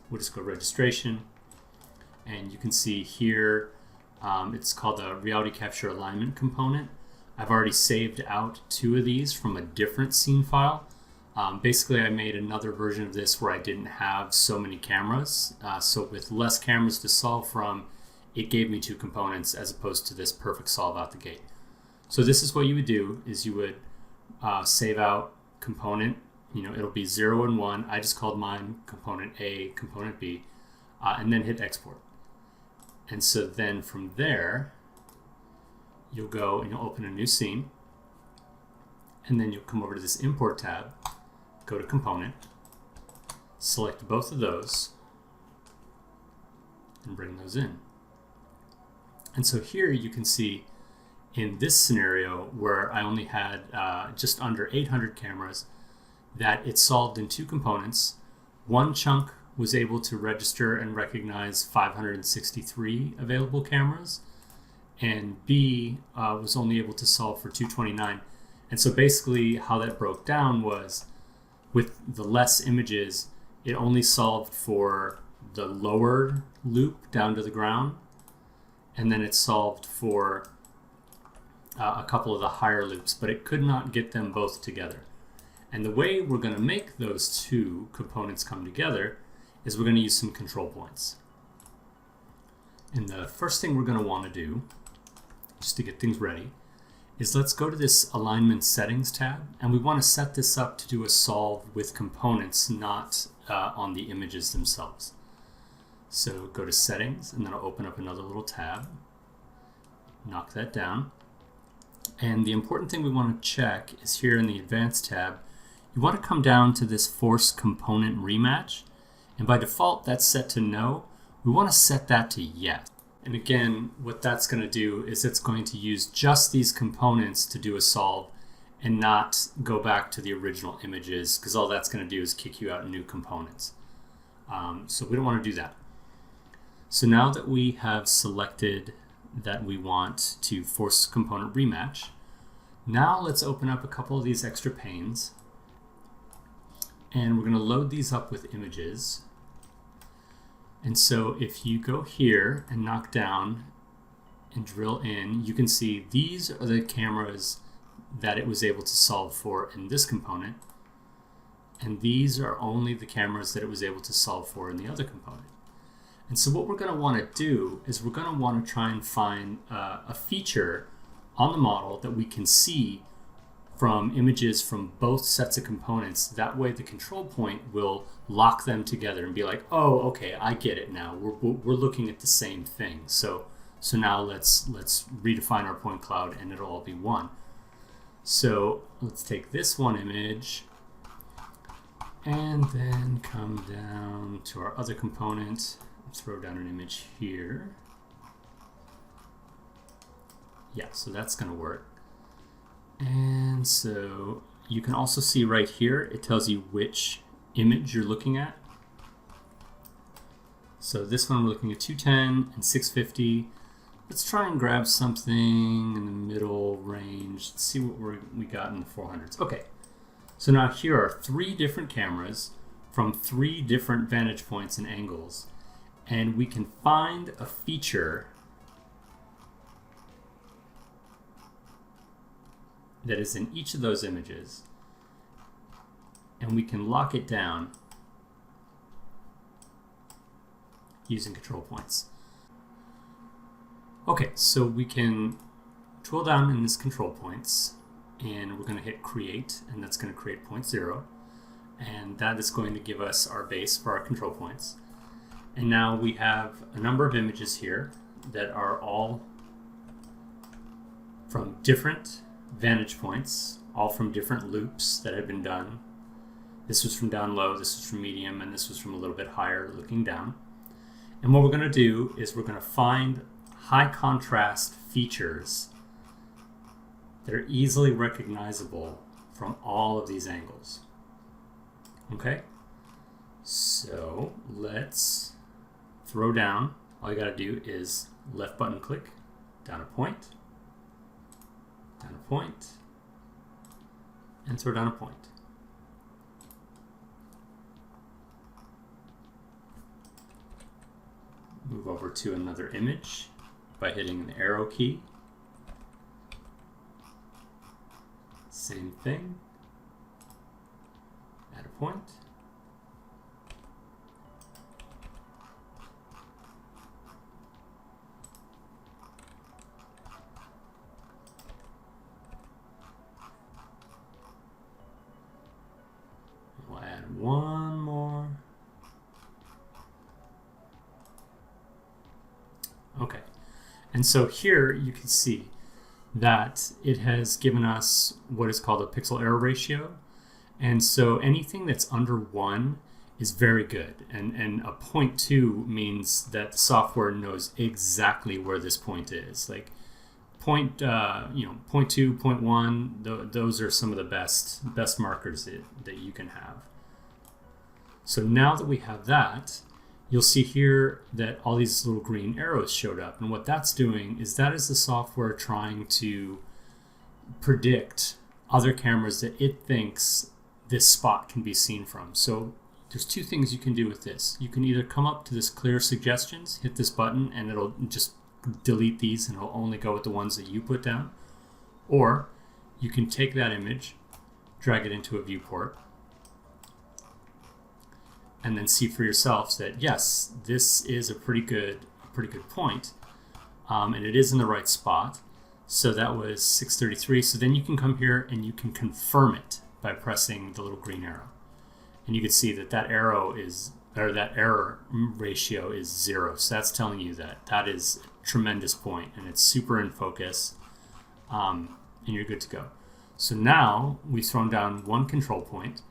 we'll just go registration. And you can see here, it's called the RealityCapture alignment component. I've already saved out 2 of these from a different scene file. Basically, I made another version of this where I didn't have so many cameras. So with less cameras to solve from, it gave me 2 components as opposed to this perfect solve out the gate. So this is what you would do, is you would save out component, it'll be 0 and 1. I just called mine component A, component B, and then hit export. And so then from there, you'll go and you'll open a new scene, and then you'll come over to this import tab, go to component, select both of those, and bring those in. And so here you can see in this scenario where I only had just under 800 cameras, that it solved in 2 components. One chunk was able to register and recognize 563 available cameras, and B was only able to solve for 229. And so basically how that broke down was, with the less images, it only solved for the lower loop down to the ground, and then it solved for a couple of the higher loops, but it could not get them both together. And the way we're going to make those 2 components come together is we're going to use some control points. And the first thing we're going to want to do, just to get things ready, is let's go to this alignment settings tab, and we want to set this up to do a solve with components, not on the images themselves. So go to settings, and then I'll open up another little tab, knock that down. And the important thing we want to check is here in the advanced tab, you want to come down to this force component rematch, and by default that's set to no. We want to set that to yes. And again, what that's going to do is it's going to use just these components to do a solve and not go back to the original images, because all that's going to do is kick you out new components. So we don't want to do that. So now that we have selected that we want to force component rematch, now let's open up a couple of these extra panes, and we're going to load these up with images. And so if you go here and knock down and drill in, you can see these are the cameras that it was able to solve for in this component, and these are only the cameras that it was able to solve for in the other component. And so what we're going to want to do is we're going to want to try and find a feature on the model that we can see from images from both sets of components. That way the control point will lock them together and be like, oh, okay, I get it now. We're looking at the same thing. So now let's redefine our point cloud, and it'll all be one. So let's take this one image and then come down to our other component. Throw down an image here. Yeah, so that's going to work. And so you can also see right here, it tells you which image you're looking at. So this one we're looking at 210 and 650. Let's try and grab something in the middle range. Let's see what we got in the 400s. Okay, so now here are 3 different cameras from 3 different vantage points and angles. And we can find a feature that is in each of those images, and we can lock it down using control points. Okay, so we can drill down in this control points, and we're going to hit create, and that's going to create point 0, and that is going to give us our base for our control points. And now we have a number of images here that are all from different vantage points, all from different loops that have been done. This was from down low, this was from medium, and this was from a little bit higher looking down. And what we're going to do is we're going to find high contrast features that are easily recognizable from all of these angles. Okay? So let's throw down. All you got to do is left button click, down a point, and throw down a point. Move over to another image by hitting the arrow key. Same thing. Add a point. We'll add one more. Okay, and so here you can see that it has given us what is called a pixel error ratio. And so anything that's under 1 is very good. And a 0.2 means that the software knows exactly where this point is. Like 0.2, 0.1, those are some of the best markers that you can have. So now that we have that, you'll see here that all these little green arrows showed up. And what that's doing is that is the software trying to predict other cameras that it thinks this spot can be seen from. So there's two things you can do with this. You can either come up to this clear suggestions, hit this button, and it'll just delete these and it'll only go with the ones that you put down. Or you can take that image, drag it into a viewport, and then see for yourselves that yes, this is a pretty good point, and it is in the right spot. So that was 633. So then you can come here and you can confirm it by pressing the little green arrow, and you can see that that error ratio is 0. So that's telling you that that is a tremendous point, and it's super in focus, and you're good to go. So now we've thrown down one control point.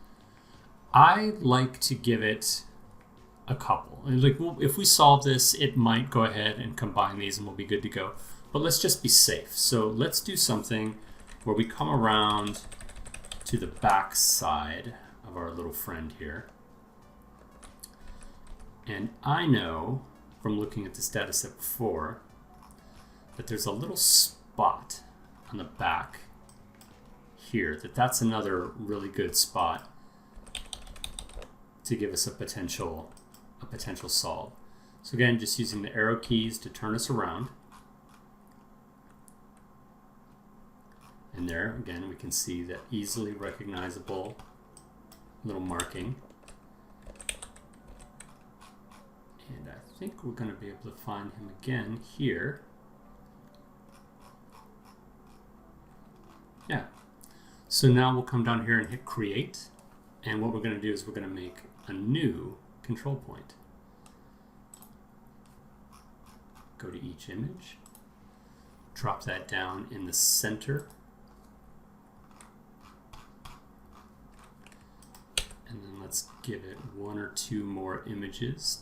I like to give it a couple. And like, well, if we solve this, it might go ahead and combine these and we'll be good to go. But let's just be safe. So let's do something where we come around to the back side of our little friend here. And I know from looking at this data set before that there's a little spot on the back here, that's another really good spot to give us a potential solve. So again, just using the arrow keys to turn us around. And there, again, we can see that easily recognizable little marking. And I think we're going to be able to find him again here. Yeah. So now we'll come down here and hit create. And what we're going to do is we're going to make a new control point. Go to each image, drop that down in the center, and then let's give it one or two more images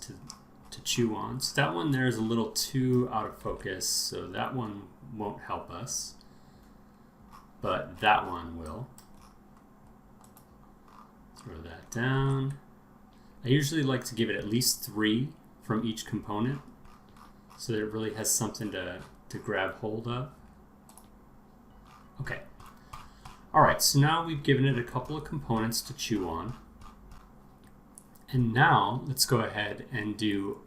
to chew on. So that one there is a little too out of focus, so that one won't help us, but that one will. Throw that down. I usually like to give it at least 3 from each component so that it really has something to grab hold of. Okay. Alright, so now we've given it a couple of components to chew on. And now let's go ahead and do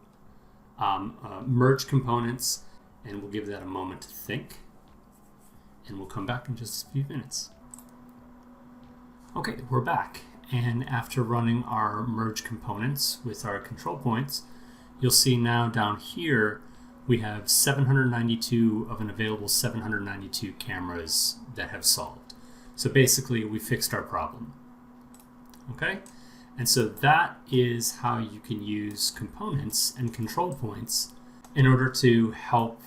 merge components, and we'll give that a moment to think. And we'll come back in just a few minutes. Okay, we're back. And after running our merge components with our control points, you'll see now down here we have 792 of an available 792 cameras that have solved. So basically we fixed our problem. Okay? And so that is how you can use components and control points in order to help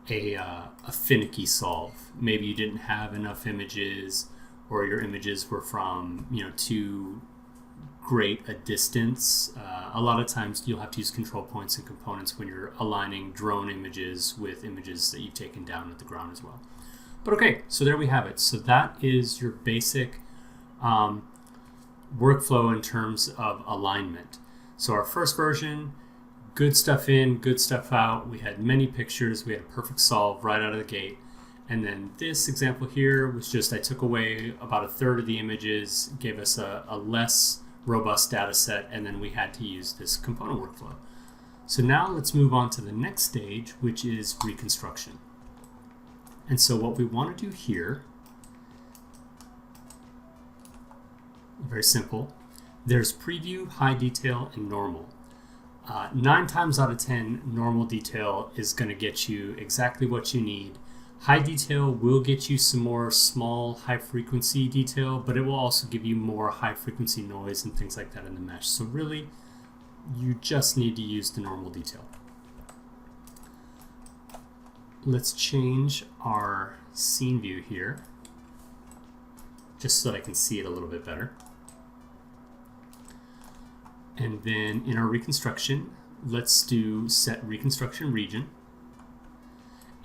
a finicky solve. Maybe you didn't have enough images, or your images were from too great a distance. A lot of times you'll have to use control points and components when you're aligning drone images with images that you've taken down at the ground as well. But okay, so there we have it. So that is your basic workflow in terms of alignment. So our first version, good stuff in, good stuff out. We had many pictures. We had a perfect solve right out of the gate. And then this example here was just, I took away about a third of the images, gave us a less robust data set, and then we had to use this component workflow. So now let's move on to the next stage, which is reconstruction. And so what we want to do here, very simple, there's preview, high detail, and normal. 9 times out of 10, normal detail is going to get you exactly what you need. High detail will get you some more small high frequency detail, but it will also give you more high frequency noise and things like that in the mesh. So really, you just need to use the normal detail. Let's change our scene view here, just so that I can see it a little bit better. And then in our reconstruction, let's do set reconstruction region.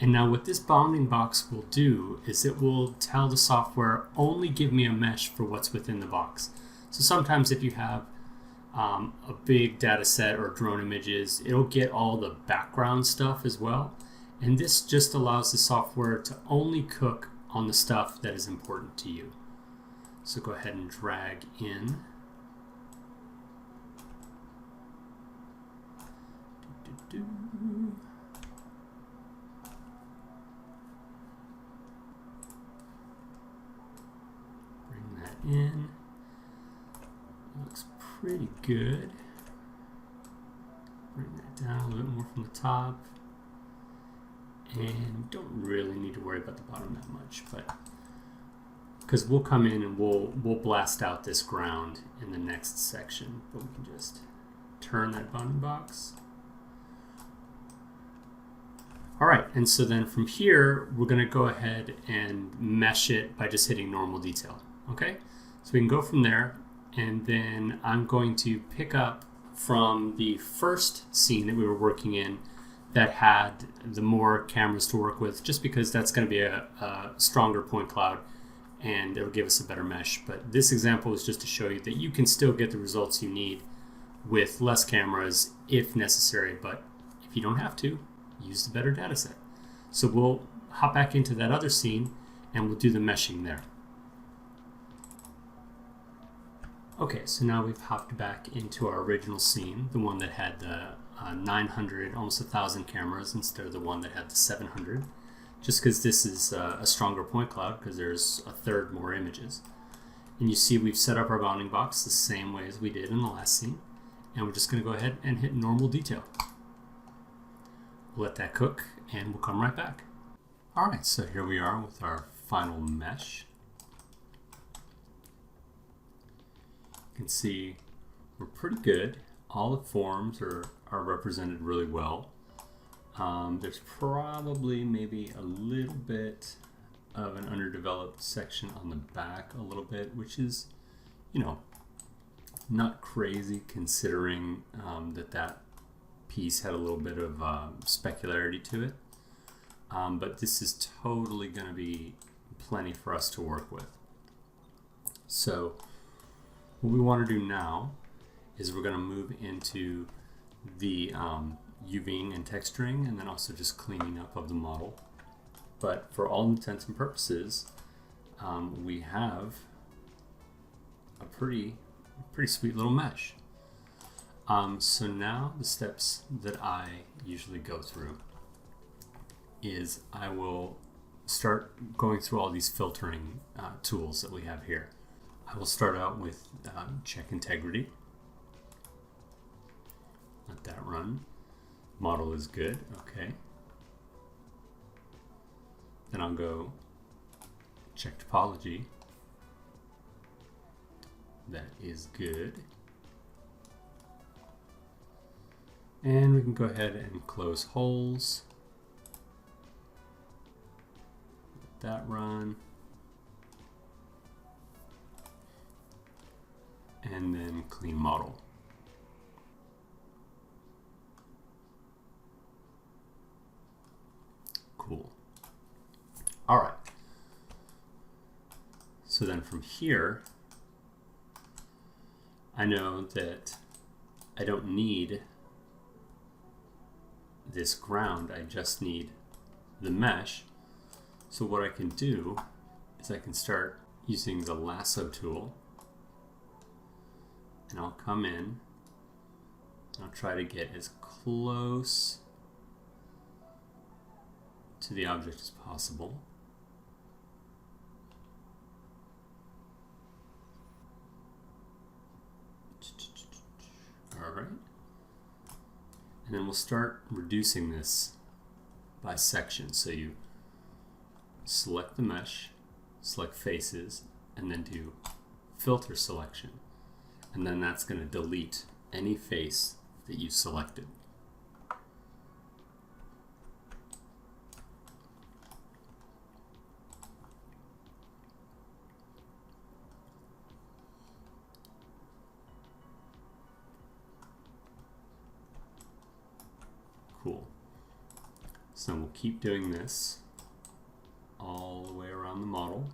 And now what this bounding box will do is it will tell the software only give me a mesh for what's within the box. So sometimes if you have a big data set or drone images, it'll get all the background stuff as well. And this just allows the software to only cook on the stuff that is important to you. So go ahead and drag in. Bring that in. Looks pretty good. Bring that down a little bit more from the top. And don't really need to worry about the bottom that much, but because we'll come in and we'll blast out this ground in the next section, but we can just turn that bounding box. All right, and so then from here, we're going to go ahead and mesh it by just hitting normal detail, okay? So we can go from there, and then I'm going to pick up from the first scene that we were working in that had the more cameras to work with, just because that's going to be a stronger point cloud, and it'll give us a better mesh. But this example is just to show you that you can still get the results you need with less cameras if necessary, but if you don't have to, use the better data set. So we'll hop back into that other scene and we'll do the meshing there. Okay, so now we've hopped back into our original scene, the one that had the 900, almost 1,000 cameras instead of the one that had the 700, just because this is a stronger point cloud because there's a third more images. And you see we've set up our bounding box the same way as we did in the last scene, and we're just going to go ahead and hit normal detail. Let that cook and we'll come right back. All right, so here we are with our final mesh. You can see we're pretty good. All the forms are represented really well. There's probably maybe a little bit of an underdeveloped section on the back a little bit, which is, not crazy considering that piece had a little bit of specularity to it, but this is totally going to be plenty for us to work with. So what we want to do now is we're going to move into the UVing and texturing, and then also just cleaning up of the model. But for all intents and purposes, we have a pretty sweet little mesh. So now the steps that I usually go through is I will start going through all these filtering tools that we have here. I will start out with check integrity. Let that run. Model is good, okay. Then I'll go check topology. that is good. And we can go ahead and close holes. Let that run. And then clean model. Cool. All right. So then from here, I know that I don't need this ground, I just need the mesh. So what I can do is I can start using the lasso tool, and I'll come in and I'll try to get as close to the object as possible. All right. And then we'll start reducing this by section. So you select the mesh, select faces, and then do filter selection. And then that's going to delete any face that you selected. Cool. So we'll keep doing this all the way around the model.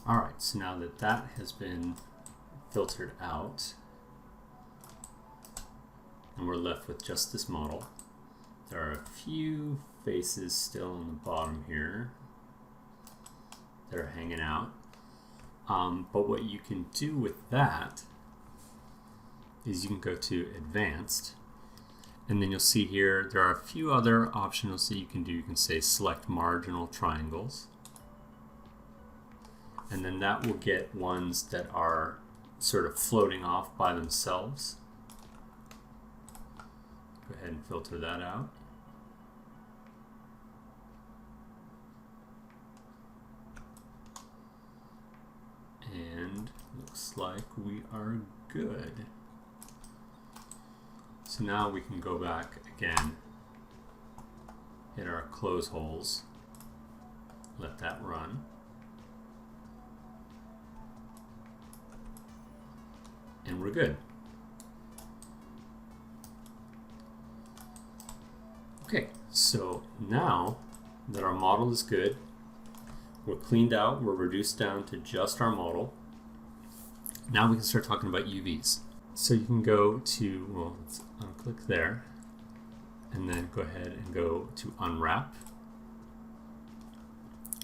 All right, so now that that has been filtered out and we're left with just this model, there are a few faces still on the bottom here that are hanging out. But what you can do with that is you can go to Advanced, and then you'll see here there are a few other options that you can do. You can say select marginal triangles, and then that will get ones that are sort of floating off by themselves. Go ahead and filter that out. And looks like we are good. So now we can go back again, hit our close holes, let that run. And we're good. Okay, so now that our model is good, we're cleaned out, we're reduced down to just our model. Now we can start talking about UVs. So you can go to, well, let's unclick there, and then go ahead and go to unwrap.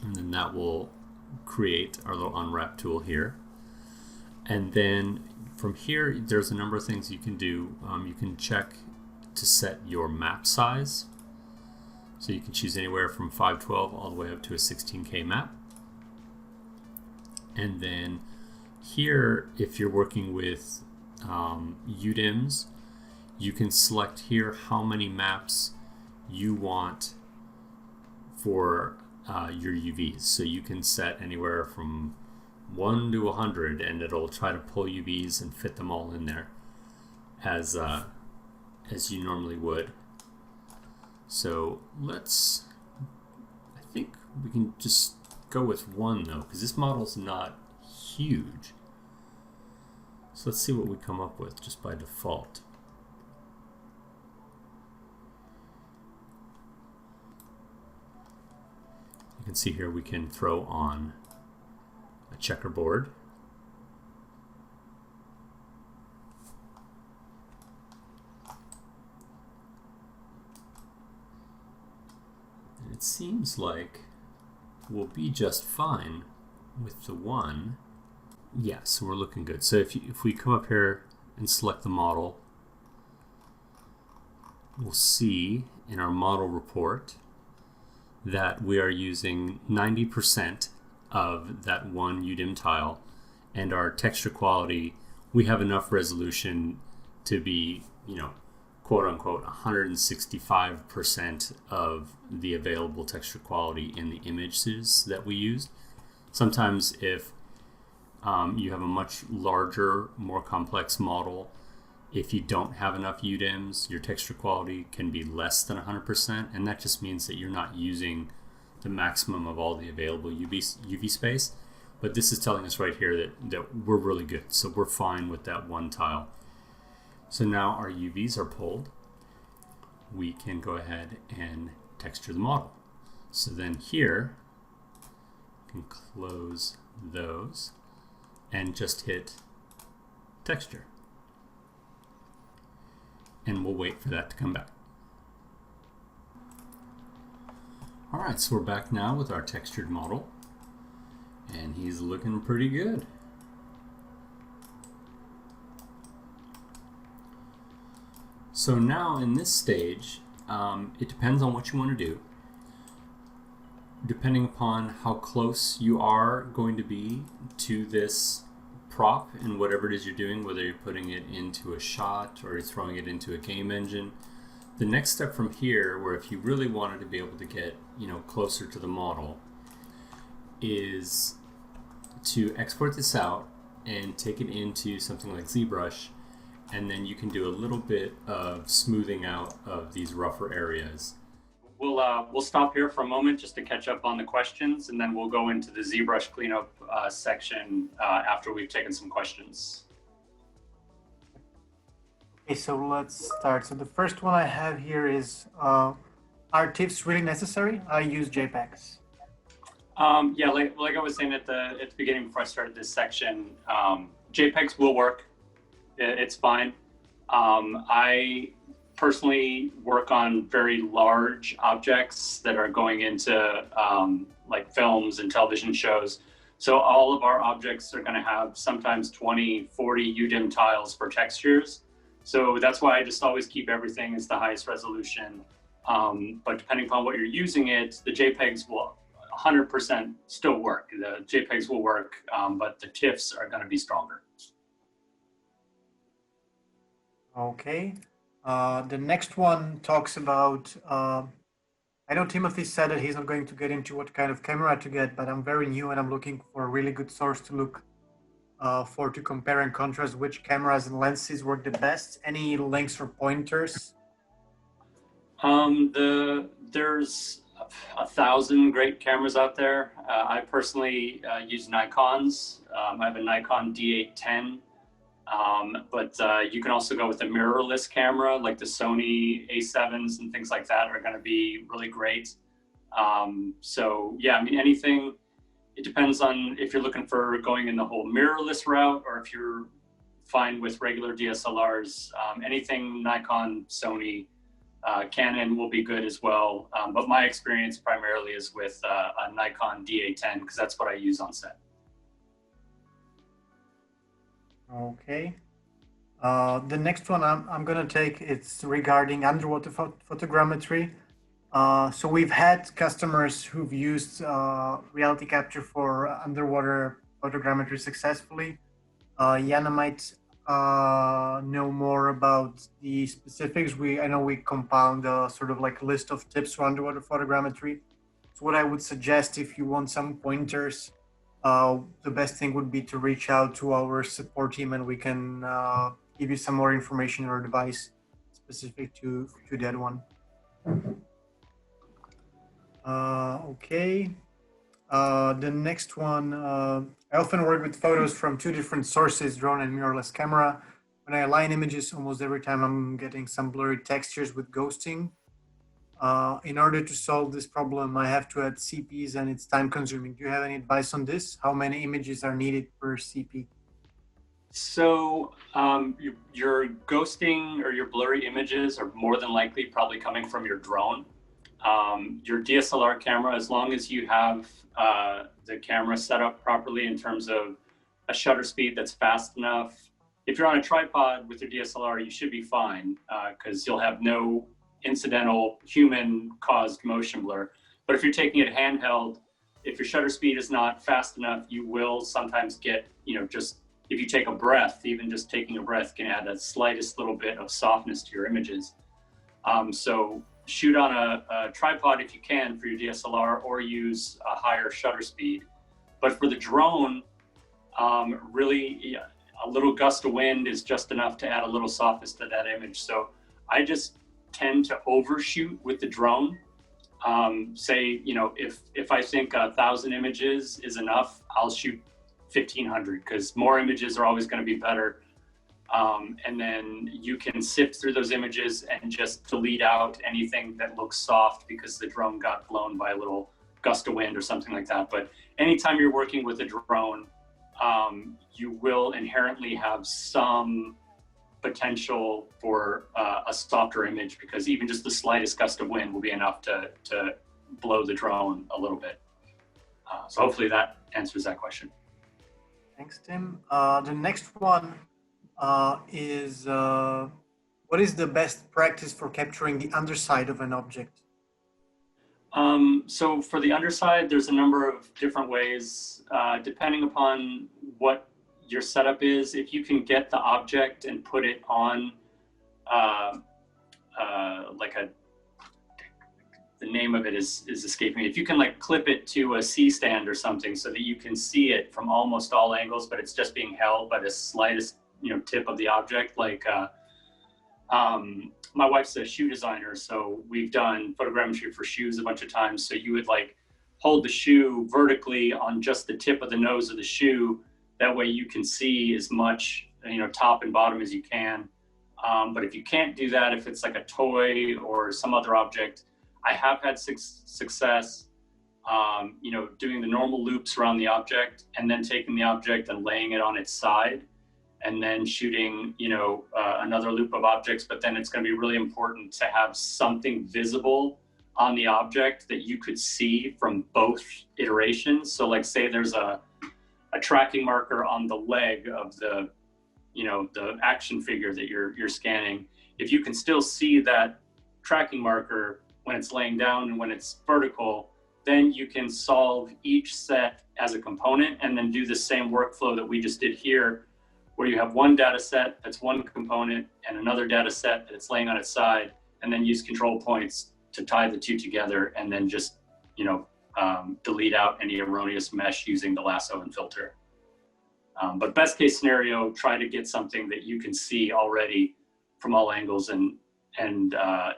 And then that will create our little unwrap tool here. And then from here, there's a number of things you can do. You can check to set your map size. So you can choose anywhere from 512 all the way up to a 16K map. And then here, if you're working with UDIMs, you can select here how many maps you want for your UVs. So you can set anywhere from 1 to 100, and it'll try to pull UVs and fit them all in there as you normally would. So let's, I think we can just go with 1 though, because this model's not huge. So let's see what we come up with just by default. You can see here we can throw on a checkerboard. And it seems like we'll be just fine with the 1. Yeah, so we're looking good. So if we come up here and select the model, we'll see in our model report that we are using 90% of that one UDIM tile, and our texture quality we have enough resolution to be, quote unquote, 165% of the available texture quality in the images that we used. Sometimes if you have a much larger, more complex model, if you don't have enough UDIMs, your texture quality can be less than 100%, and that just means that you're not using the maximum of all the available UV space. But this is telling us right here that we're really good, so we're fine with that one tile. So now our UVs are pulled. We can go ahead and texture the model. So then here, we can close those and just hit texture. And we'll wait for that to come back. All right, so we're back now with our textured model, and he's looking pretty good. So now in this stage, it depends on what you want to do. Depending upon how close you are going to be to this prop and whatever it is you're doing, whether you're putting it into a shot or you're throwing it into a game engine, the next step from here, where if you really wanted to be able to get closer to the model, is to export this out and take it into something like Zbrush, and then you can do a little bit of smoothing out of these rougher areas. We'll stop here for a moment just to catch up on the questions, and then we'll go into the ZBrush cleanup section after we've taken some questions. Okay, so let's start. So the first one I have here is, are TIFFs really necessary? I use JPEGs. Yeah, like I was saying at the beginning before I started this section, JPEGs will work. It's fine. I personally work on very large objects that are going into like films and television shows. So all of our objects are going to have sometimes 20, 40 UDIM tiles for textures. So that's why I just always keep everything as the highest resolution. But depending upon what you're using it, the JPEGs will 100% still work. The JPEGs will work, but the TIFFs are going to be stronger. Okay. The next one talks about, I know Timothy said that he's not going to get into what kind of camera to get, but I'm very new and I'm looking for a really good source to look to compare and contrast which cameras and lenses work the best. Any links or pointers? There's 1,000 great cameras out there. I personally use Nikons. I have a Nikon D810. But you can also go with a mirrorless camera, like the Sony A7s and things like that are going to be really great. So yeah, I mean, anything, it depends on if you're looking for going in the whole mirrorless route or if you're fine with regular DSLRs. Anything Nikon, Sony, Canon will be good as well. But my experience primarily is with a Nikon D810 because that's what I use on set. Okay. The next one I'm going to take, it's regarding underwater photogrammetry. So we've had customers who've used RealityCapture for underwater photogrammetry successfully. Yana might know more about the specifics. I know we compound a sort of like a list of tips for underwater photogrammetry. So what I would suggest, if you want some pointers, the best thing would be to reach out to our support team and we can give you some more information or advice specific to that one. Okay. The next one, I often work with photos from two different sources, drone and mirrorless camera. When I align images, almost every time I'm getting some blurry textures with ghosting. In order to solve this problem, I have to add CPs and it's time consuming. Do you have any advice on this? How many images are needed per CP? So your ghosting or your blurry images are more than likely probably coming from your drone. Your DSLR camera, as long as you have the camera set up properly in terms of a shutter speed that's fast enough. If you're on a tripod with your DSLR, you should be fine because you'll have no incidental human-caused motion blur. But if you're taking it handheld, if your shutter speed is not fast enough, you will sometimes get, just if you take a breath, even just taking a breath can add a slightest little bit of softness to your images. So shoot on a tripod if you can for your DSLR, or use a higher shutter speed. But for the drone, really a little gust of wind is just enough to add a little softness to that image. So I just tend to overshoot with the drone. Say, you know, if I think 1,000 images is enough, I'll shoot 1,500, because more images are always going to be better. And then you can sift through those images and just delete out anything that looks soft because the drone got blown by a little gust of wind or something like that. But anytime you're working with a drone, you will inherently have some potential for a softer image, because even just the slightest gust of wind will be enough to blow the drone a little bit. So hopefully that answers that question. Thanks, Tim. The next one is what is the best practice for capturing the underside of an object? So for the underside, there's a number of different ways, depending upon what your setup is. If you can get the object and put it on like the name of it is escaping me. If you can like clip it to a C-stand or something so that you can see it from almost all angles, but it's just being held by the slightest, you know, tip of the object. Like my wife's a shoe designer, so we've done photogrammetry for shoes a bunch of times. So you would like hold the shoe vertically on just the tip of the nose of the shoe. That way you can see as much, you know, top and bottom as you can. But if you can't do that, if it's like a toy or some other object, I have had success, you know, doing the normal loops around the object and then taking the object and laying it on its side and then shooting, you know, another loop of objects. But then it's going to be really important to have something visible on the object that you could see from both iterations. So like say there's a tracking marker on the leg of the, you know, the action figure that you're scanning. If you can still see that tracking marker when it's laying down and when it's vertical, then you can solve each set as a component and then do the same workflow that we just did here, where you have one data set that's one component and another data set that's laying on its side, and then use control points to tie the two together, and then just, you know, delete out any erroneous mesh using the lasso and filter. But best case scenario, try to get something that you can see already from all angles and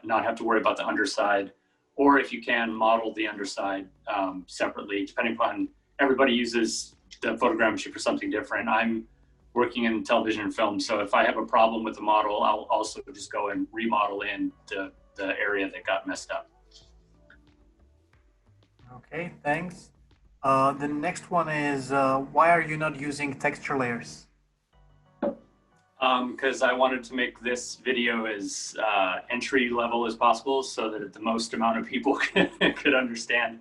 not have to worry about the underside, or if you can, model the underside separately, depending upon, everybody uses the photogrammetry for something different. I'm working in television and film, so if I have a problem with the model, I'll also just go and remodel in the area that got messed up. Okay, thanks. The next one is, why are you not using texture layers? Because I wanted to make this video as entry level as possible so that the most amount of people could understand.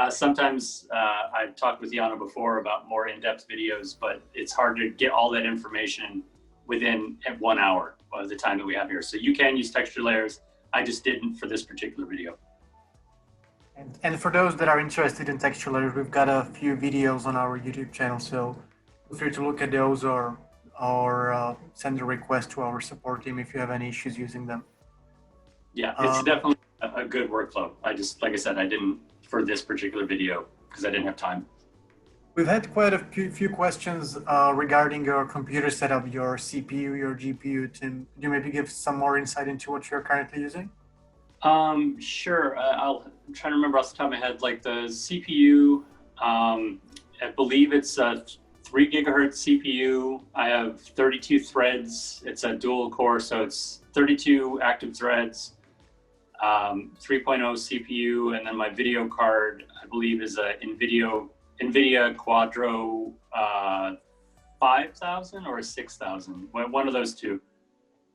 Sometimes I've talked with Yana before about more in-depth videos, but it's hard to get all that information within 1 hour of the time that we have here. So you can use texture layers. I just didn't for this particular video. And for those that are interested in texture layers, we've got a few videos on our YouTube channel, so feel free to look at those or send a request to our support team if you have any issues using them. Yeah, it's definitely a good workflow. I just, like I said, I didn't for this particular video because I didn't have time. We've had quite a few questions regarding your computer setup, your CPU, your GPU. Tim, could you maybe give some more insight into what you're currently using? Sure. I'll try to remember off the top of my head, like the CPU, I believe it's a 3 gigahertz CPU. I have 32 threads. It's a dual core, so it's 32 active threads, 3.0 CPU, and then my video card, I believe, is a NVIDIA Quadro 5000 or 6000, one of those two.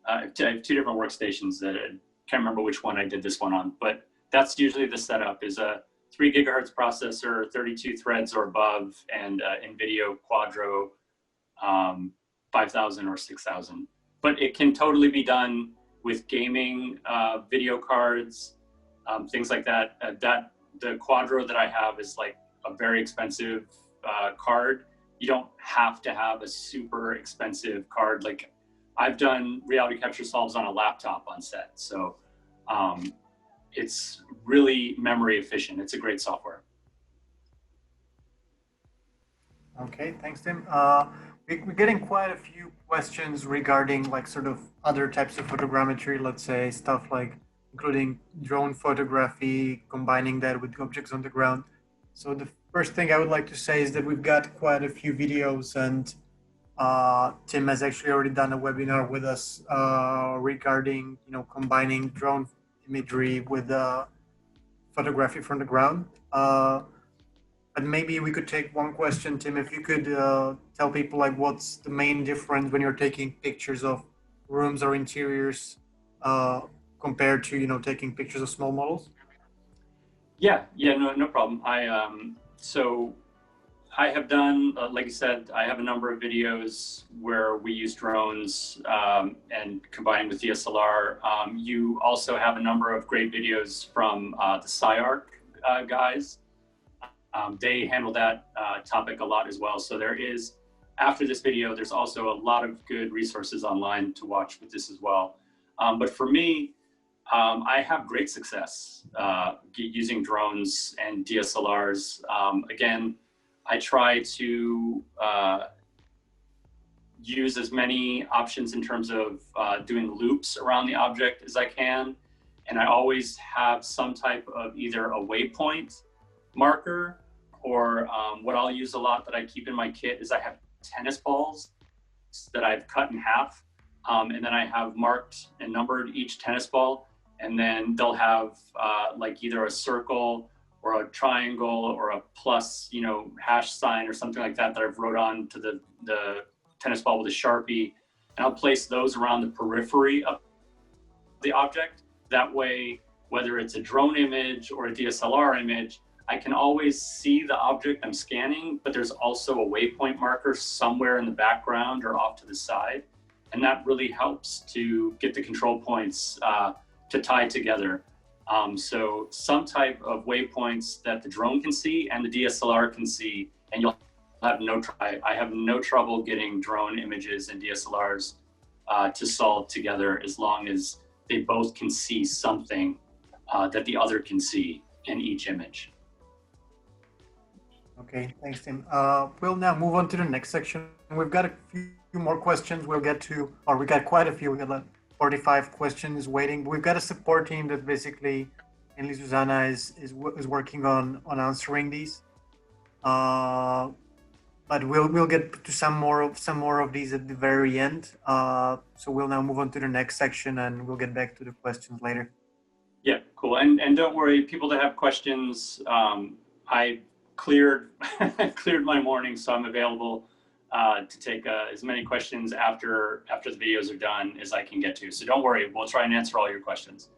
I have 2 different workstations that I can't remember which one I did this one on, but that's usually the setup, is a 3 gigahertz processor, 32 threads or above, and NVIDIA Quadro 5000 or 6000. But it can totally be done with gaming, video cards, things like that. The Quadro that I have is like a very expensive card, you don't have to have a super expensive card. Like I've done RealityCapture solves on a laptop on set. So it's really memory efficient. It's a great software. Okay, thanks, Tim. We're getting quite a few questions regarding like sort of other types of photogrammetry, let's say stuff like including drone photography, combining that with objects on the ground. So the first thing I would like to say is that we've got quite a few videos, and Tim has actually already done a webinar with us regarding combining drone imagery with photography from the ground. But maybe we could take one question, Tim, if you could tell people like what's the main difference when you're taking pictures of rooms or interiors compared to taking pictures of small models. Yeah, no problem. So I have done, like you said, I have a number of videos where we use drones and combine with DSLR. You also have a number of great videos from the SciArc guys. They handle that topic a lot as well. So there is, after this video, there's also a lot of good resources online to watch with this as well. But for me, I have great success using drones and DSLRs. Again, I try to use as many options in terms of doing loops around the object as I can. And I always have some type of either a waypoint marker, or what I'll use a lot that I keep in my kit is I have tennis balls that I've cut in half. And then I have marked and numbered each tennis ball. And then they'll have like either a circle or a triangle or a plus, hash sign or something like that I've wrote on to the tennis ball with a Sharpie. And I'll place those around the periphery of the object. That way, whether it's a drone image or a DSLR image, I can always see the object I'm scanning, but there's also a waypoint marker somewhere in the background or off to the side. And that really helps to get the control points to tie together. So some type of waypoints that the drone can see and the DSLR can see, and you'll have I have no trouble getting drone images and DSLRs to solve together as long as they both can see something that the other can see in each image. Okay, thanks, Tim. We'll now move on to the next section. We've got a few more questions we'll get to, or we got quite a few. We got like 45 questions waiting. We've got a support team that basically, mainly Susanna, is working on answering these. But we'll get to some more of these at the very end. So we'll now move on to the next section, and we'll get back to the questions later. Yeah, cool. And don't worry, people that have questions, I cleared my morning, so I'm available to take as many questions after the videos are done as I can get to. So don't worry, we'll try and answer all your questions.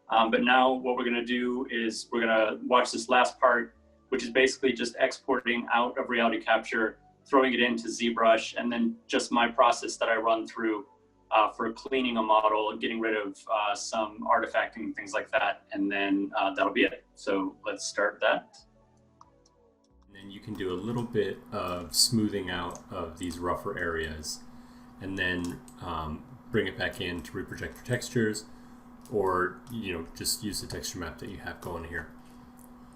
But now what we're gonna do is we're gonna watch this last part, which is basically just exporting out of RealityCapture, throwing it into Zbrush, and then just my process that I run through for cleaning a model, getting rid of some artifacting and things like that. And then that'll be it. So let's start that. And you can do a little bit of smoothing out of these rougher areas, and then bring it back in to reproject your textures, or just use the texture map that you have going here.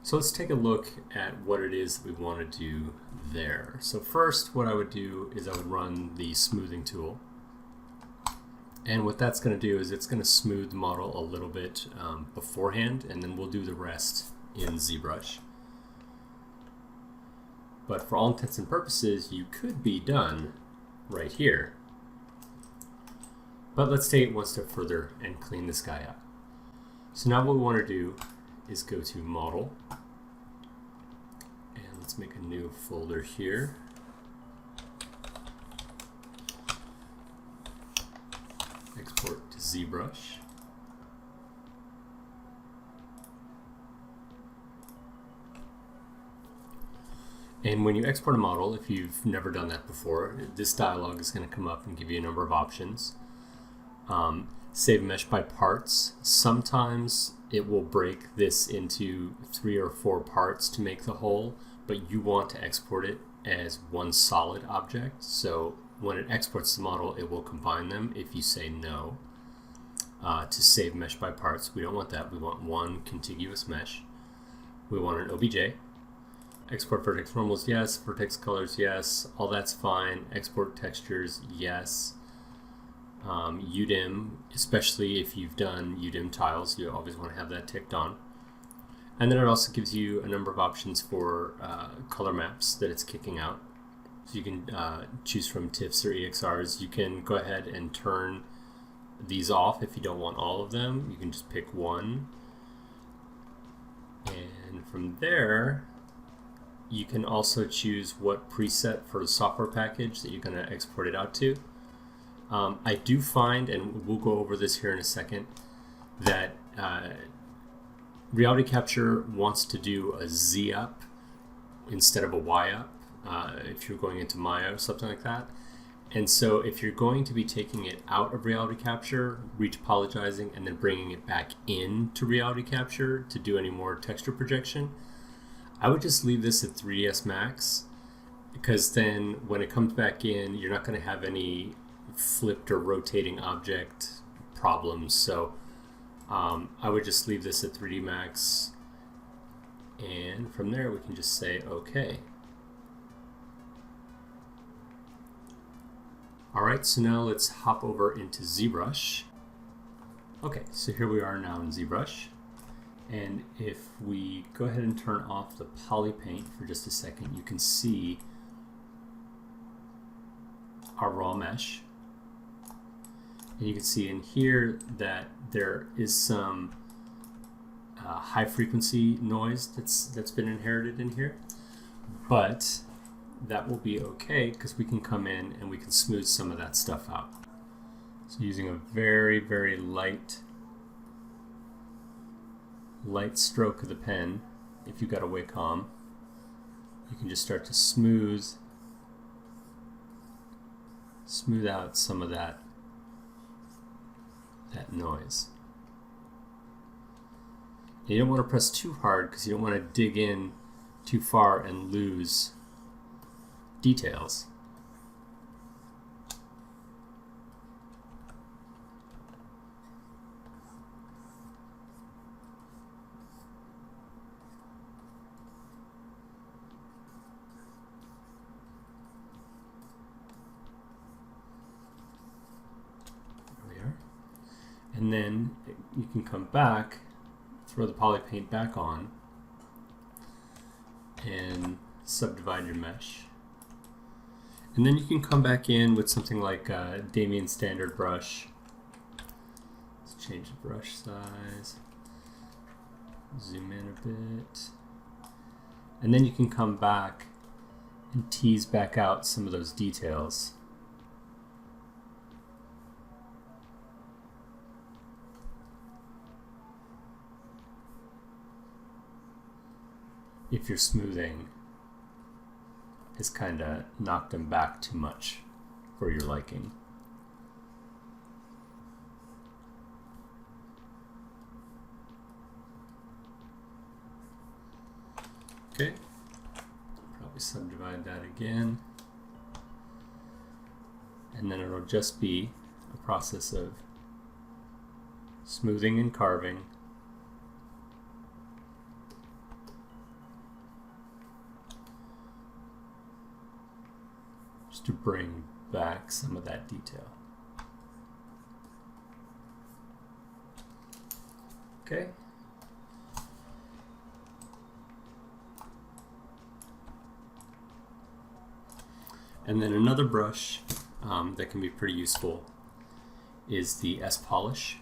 So let's take a look at what it is that we want to do there. So first, what I would do is I would run the smoothing tool, and what that's going to do is it's going to smooth the model a little bit beforehand, and then we'll do the rest in ZBrush. But for all intents and purposes, you could be done right here. But let's take it one step further and clean this guy up. So now what we want to do is go to Model, and let's make a new folder here. Export to ZBrush. And when you export a model, if you've never done that before, this dialog is going to come up and give you a number of options. Save mesh by parts. Sometimes it will break this into 3 or 4 parts to make the whole, but you want to export it as one solid object. So when it exports the model, it will combine them if you say no. To save mesh by parts, we don't want that. We want one contiguous mesh. We want an OBJ. Export vertex normals, yes. Vertex colors, yes. All that's fine. Export textures, yes. UDIM, especially if you've done UDIM tiles, you always want to have that ticked on. And then it also gives you a number of options for color maps that it's kicking out. So you can choose from TIFFs or EXRs. You can go ahead and turn these off if you don't want all of them. You can just pick one. And from there, you can also choose what preset for the software package that you're going to export it out to. I do find, and we'll go over this here in a second, that RealityCapture wants to do a Z up instead of a Y up if you're going into Maya or something like that. And so if you're going to be taking it out of RealityCapture, retopologizing, and then bringing it back into RealityCapture to do any more texture projection, I would just leave this at 3ds Max, because then when it comes back in, you're not going to have any flipped or rotating object problems. So I would just leave this at 3D Max, and from there we can just say OK. Alright, so now let's hop over into Zbrush. Okay, so here we are now in Zbrush. And if we go ahead and turn off the poly paint for just a second, you can see our raw mesh. And you can see in here that there is some high frequency noise that's been inherited in here. But that will be okay because we can come in and we can smooth some of that stuff out. So using a very, very light stroke of the pen, if you've got a Wacom, you can just start to smooth out some of that noise. You don't want to press too hard because you don't want to dig in too far and lose details. There we are. And then you can come back, throw the poly paint back on, and subdivide your mesh. And then you can come back in with something like Damien Standard brush. Let's change the brush size. Zoom in a bit. And then you can come back and tease back out some of those details. If you're smoothing has kind of knocked them back too much for your liking. Okay, probably subdivide that again. And then it'll just be a process of smoothing and carving. To bring back some of that detail. Okay. And then another brush that can be pretty useful is the S-Polish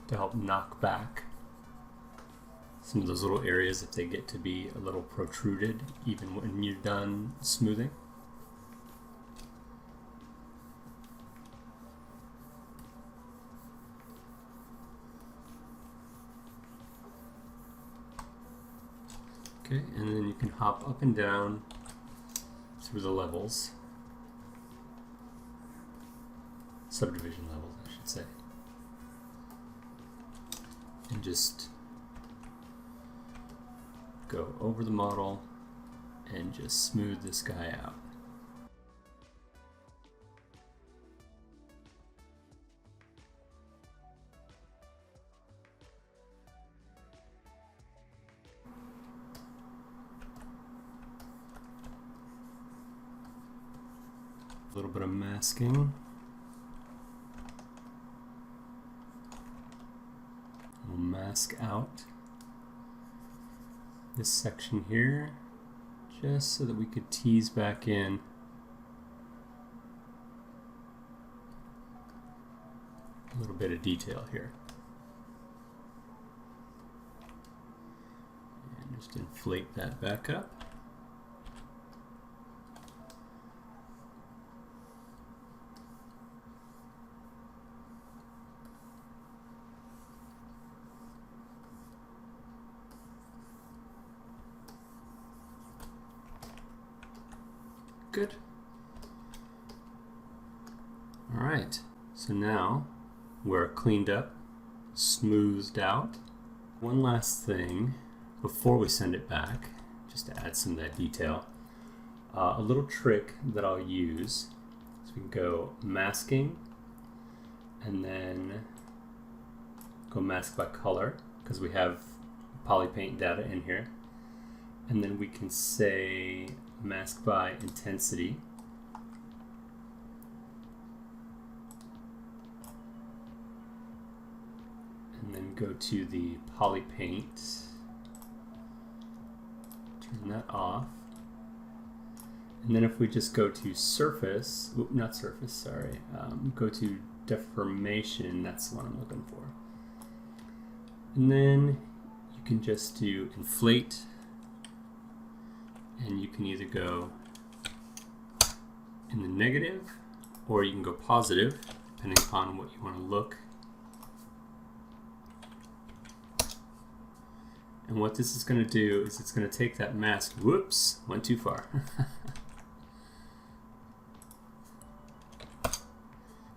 to help knock back some of those little areas if they get to be a little protruded even when you're done smoothing. Okay, and then you can hop up and down through the levels, subdivision levels I should say, and just go over the model and just smooth this guy out. A little bit of masking. We'll mask out this section here, just so that we could tease back in a little bit of detail here. And just inflate that back up. Good. All right, so now we're cleaned up, smoothed out. One last thing before we send it back, just to add some of that detail. A little trick that I'll use is we can go masking and then go mask by color, because we have polypaint data in here. And then we can say mask by intensity. And then go to the poly paint, turn that off. And then if we just go to surface, not surface, sorry, go to deformation, that's the one I'm looking for. And then you can just do inflate, and you can either go in the negative or you can go positive, depending upon what you want to look. And what this is going to do is it's going to take that mask, whoops, went too far.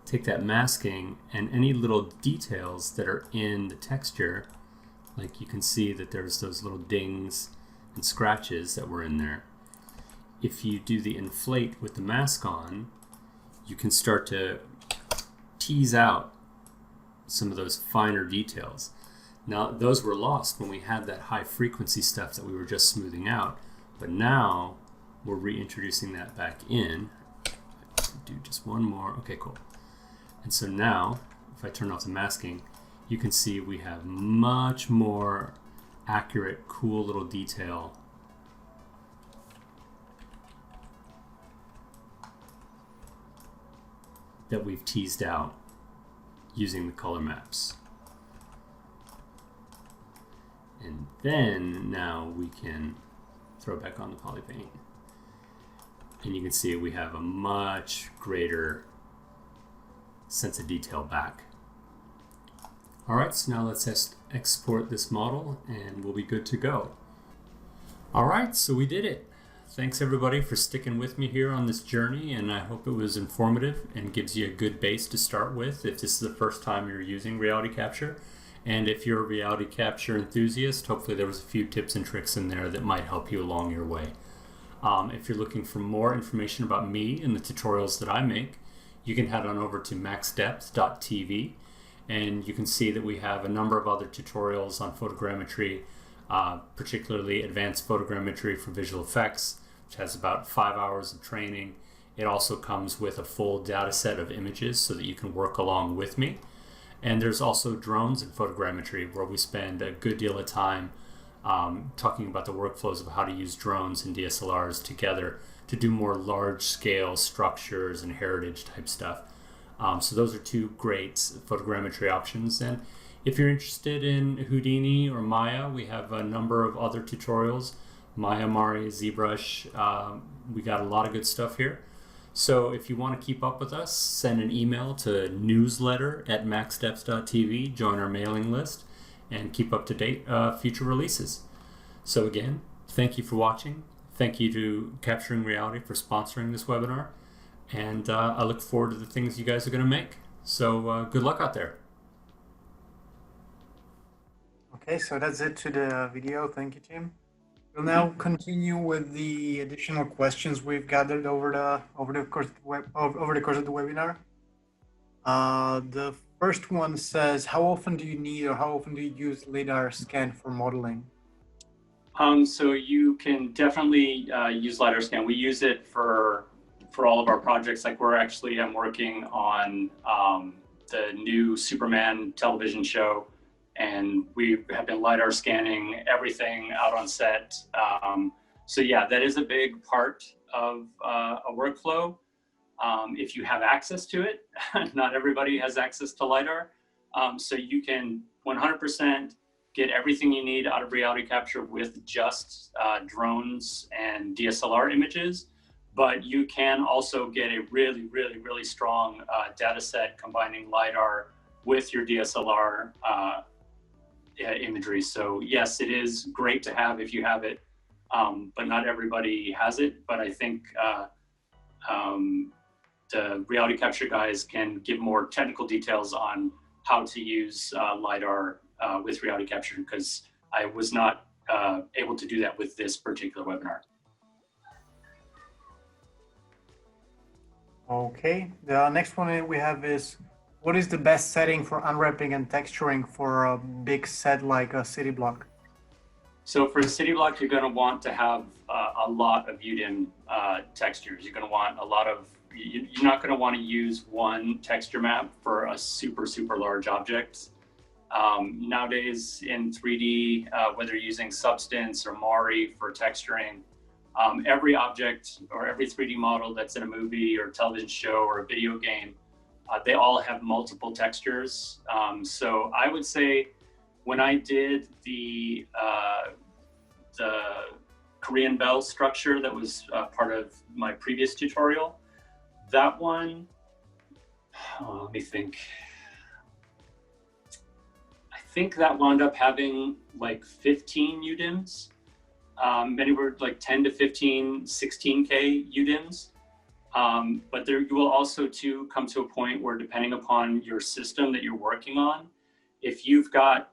Take that masking and any little details that are in the texture, like you can see that there's those little dings and scratches that were in there. If you do the inflate with the mask on, you can start to tease out some of those finer details. Now, those were lost when we had that high frequency stuff that we were just smoothing out, but now we're reintroducing that back in. Do just one more, okay, cool. And so now, if I turn off the masking, you can see we have much more accurate, cool little detail that we've teased out using the color maps. And then now we can throw back on the poly paint. And you can see we have a much greater sense of detail back. All right, so now let's export this model and we'll be good to go. All right, so we did it. Thanks everybody for sticking with me here on this journey, and I hope it was informative and gives you a good base to start with if this is the first time you're using RealityCapture. And if you're a RealityCapture enthusiast, hopefully there was a few tips and tricks in there that might help you along your way. If you're looking for more information about me and the tutorials that I make, you can head on over to maxdepth.tv, and you can see that we have a number of other tutorials on photogrammetry, particularly advanced photogrammetry for visual effects, which has about 5 hours of training. It also comes with a full data set of images so that you can work along with me. And there's also drones and photogrammetry, where we spend a good deal of time talking about the workflows of how to use drones and DSLRs together to do more large-scale structures and heritage type stuff. So those are two great photogrammetry options. And if you're interested in Houdini or Maya, we have a number of other tutorials. Maya, Mari, Zbrush, we got a lot of good stuff here. So if you want to keep up with us, send an email to newsletter@maxdepth.tv, join our mailing list, and keep up to date future releases. So again, thank you for watching. Thank you to Capturing Reality for sponsoring this webinar. And I look forward to the things you guys are going to make. So good luck out there. Okay, so that's it to the video. Thank you, Tim. We'll now continue with the additional questions we've gathered over the course of the webinar. The first one says, how often do you need or how often do you use LiDAR scan for modeling? So you can definitely use LiDAR scan. We use it for all of our projects. Like I'm working on the new Superman television show, and we have been LiDAR scanning everything out on set. So yeah, that is a big part of a workflow. If you have access to it, not everybody has access to LiDAR. So you can 100% get everything you need out of RealityCapture with just drones and DSLR images, but you can also get a really, really, really strong data set combining LiDAR with your DSLR imagery. So yes, it is great to have if you have it, but not everybody has it. But I think the RealityCapture guys can give more technical details on how to use LiDAR with RealityCapture, because I was not able to do that with this particular webinar. Okay, the next one we have is, what is the best setting for unwrapping and texturing for a big set like a city block? So for a city block, you're going to want to have a lot of UDIM textures. You're going to want a lot of, you're not going to want to use one texture map for a super, super large object. Nowadays in 3D, whether you're using Substance or Mari for texturing, every object or every 3D model that's in a movie or television show or a video game, they all have multiple textures. So I would say when I did the Korean bell structure that was part of my previous tutorial, that one, let me think. I think that wound up having like 15 UDIMs, anywhere like 10 to 15, 16K UDIMs. But there, you will also come to a point where, depending upon your system that you're working on, if you've got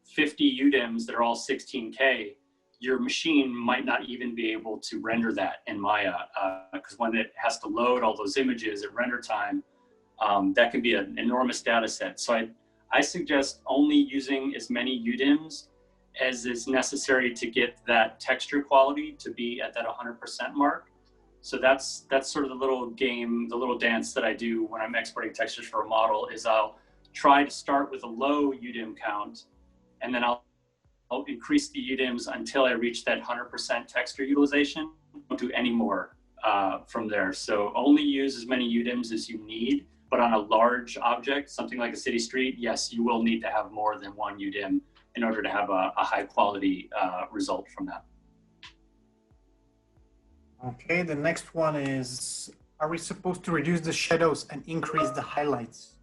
50 UDIMs that are all 16K, your machine might not even be able to render that in Maya, because when it has to load all those images at render time, that can be an enormous data set. So I suggest only using as many UDIMs as is necessary to get that texture quality to be at that 100% mark. So that's sort of the little game, the little dance that I do when I'm exporting textures for a model, is I'll try to start with a low UDIM count, and then I'll increase the UDIMs until I reach that 100% texture utilization. Don't do any more from there. So only use as many UDIMs as you need, but on a large object, something like a city street, yes, you will need to have more than one UDIM in order to have a high quality result from that. Okay, the next one is, are we supposed to reduce the shadows and increase the highlights?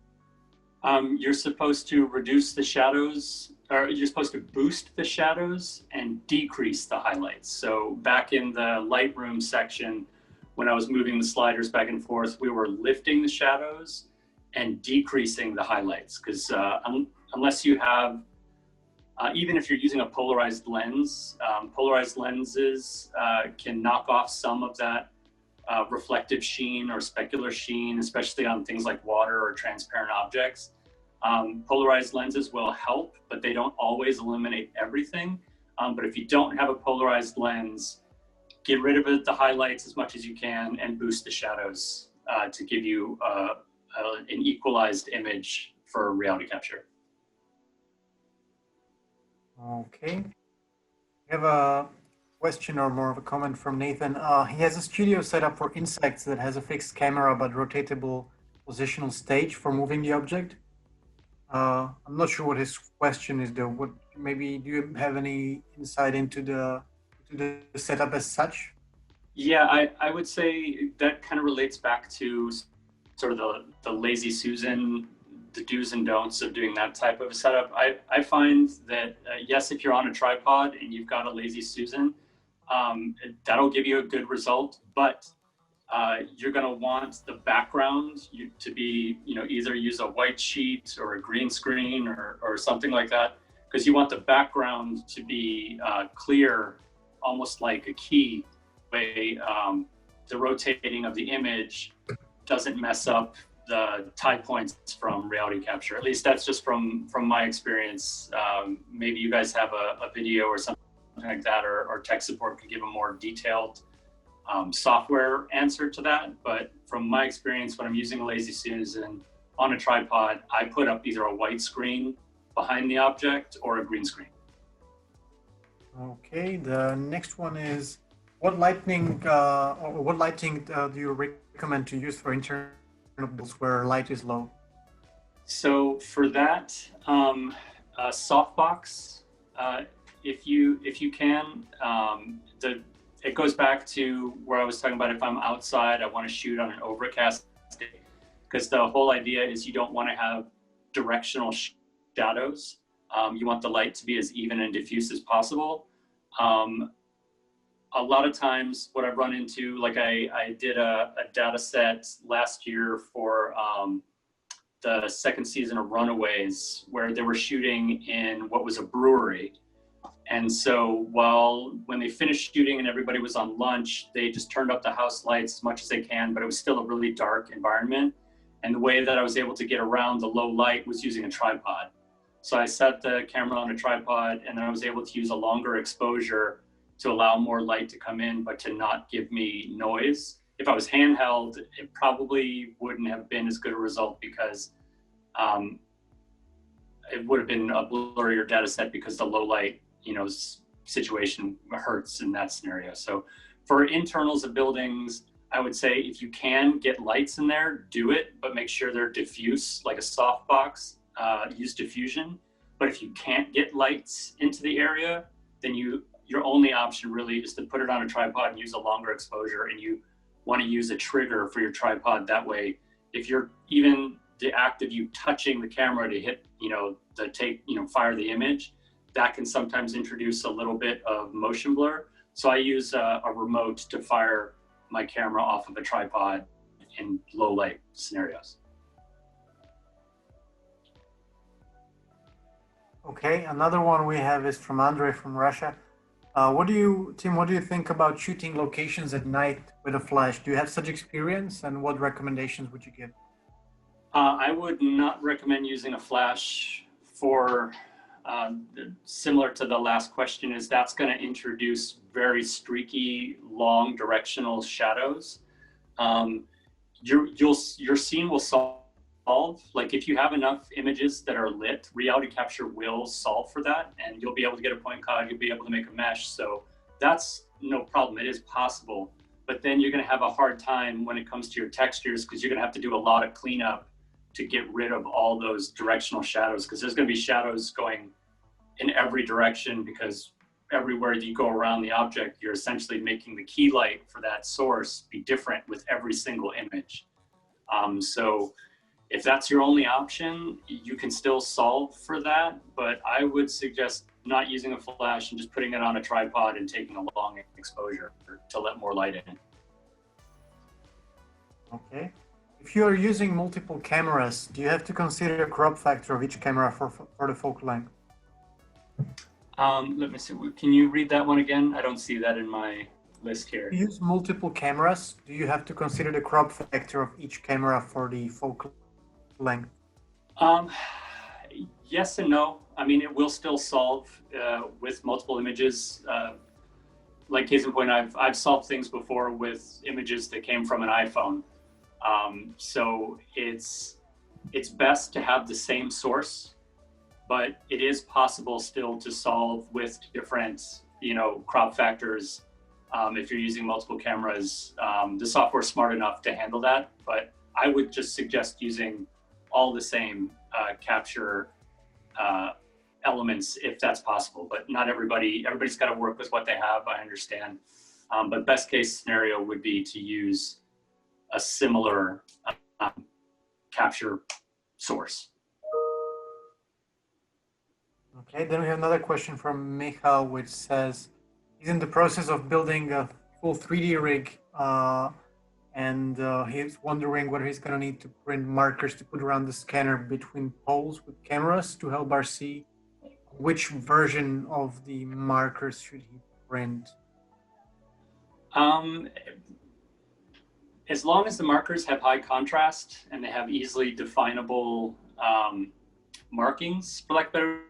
You're supposed to reduce the shadows, or you're supposed to boost the shadows and decrease the highlights. So back in the Lightroom section, when I was moving the sliders back and forth, we were lifting the shadows and decreasing the highlights, because unless you have, even if you're using a polarized lens, polarized lenses can knock off some of that reflective sheen or specular sheen, especially on things like water or transparent objects. Polarized lenses will help, but they don't always eliminate everything. But if you don't have a polarized lens, get rid of the highlights as much as you can and boost the shadows to give you an equalized image for RealityCapture. Okay. We have a question, or more of a comment, from Nathan. He has a studio set up for insects that has a fixed camera but rotatable positional stage for moving the object. I'm not sure what his question is though. What, maybe do you have any insight into the setup as such? Yeah, I would say that kind of relates back to sort of the lazy Susan, the do's and don'ts of doing that type of a setup. I find that yes, if you're on a tripod and you've got a lazy Susan, that'll give you a good result, but you're going to want the background to be, either use a white sheet or a green screen or something like that, because you want the background to be clear almost like a key way. The rotating of the image doesn't mess up the tie points from RealityCapture. At least that's just from my experience. Maybe you guys have a video or something like that, or tech support could give a more detailed software answer to that. But from my experience, when I'm using a Lazy Susan on a tripod, I put up either a white screen behind the object or a green screen. Okay, the next one is, what lighting do you recommend to use for internal builds where light is low? So for that, softbox, if you can, it goes back to where I was talking about if I'm outside, I want to shoot on an overcast day, because the whole idea is you don't want to have directional shadows. You want the light to be as even and diffuse as possible. A lot of times what I've run into, like I did a data set last year for the second season of Runaways, where they were shooting in what was a brewery. And so when they finished shooting and everybody was on lunch, they just turned up the house lights as much as they can, but it was still a really dark environment. And the way that I was able to get around the low light was using a tripod. So I set the camera on a tripod, and then I was able to use a longer exposure to allow more light to come in, but to not give me noise. If I was handheld, it probably wouldn't have been as good a result, because it would have been a blurrier data set, because the low light, situation hurts in that scenario. So for internals of buildings, I would say if you can get lights in there, do it, but make sure they're diffuse, like a softbox. Use diffusion. But if you can't get lights into the area, then your only option really is to put it on a tripod and use a longer exposure, and you want to use a trigger for your tripod. That way, if you're even the act of you touching the camera to hit, fire the image, that can sometimes introduce a little bit of motion blur. So I use a remote to fire my camera off of a tripod in low light scenarios. Okay, another one we have is from Andre from Russia. Tim, what do you think about shooting locations at night with a flash? Do you have such experience, and what recommendations would you give? I would not recommend using a flash for, similar to the last question, is that's going to introduce very streaky, long directional shadows. Your scene will solve. Like if you have enough images that are lit, RealityCapture will solve for that, and you'll be able to get a point cloud, you'll be able to make a mesh. So that's no problem. It is possible, but then you're going to have a hard time when it comes to your textures, because you're going to have to do a lot of cleanup to get rid of all those directional shadows, because there's going to be shadows going in every direction, because everywhere that you go around the object, you're essentially making the key light for that source be different with every single image. So if that's your only option, you can still solve for that, but I would suggest not using a flash and just putting it on a tripod and taking a long exposure to let more light in. Okay. If you are using multiple cameras, do you have to consider the crop factor of each camera for the focal length? Let me see. Can you read that one again? I don't see that in my list here. If you use multiple cameras, do you have to consider the crop factor of each camera for the focal length? Yes and no. I mean, it will still solve with multiple images. Like case in point, I've solved things before with images that came from an iPhone. So it's best to have the same source, but it is possible still to solve with different, crop factors. If you're using multiple cameras, the software is smart enough to handle that, but I would just suggest using all the same capture elements if that's possible, but not everybody's got to work with what they have, I understand. But best case scenario would be to use a similar capture source. Okay, then we have another question from Michal, which says he's in the process of building a full 3D rig, and he's wondering whether he's going to need to print markers to put around the scanner between poles with cameras to help RC. Which version of the markers should he print? Um, as long as the markers have high contrast and they have easily definable markings, for lack of better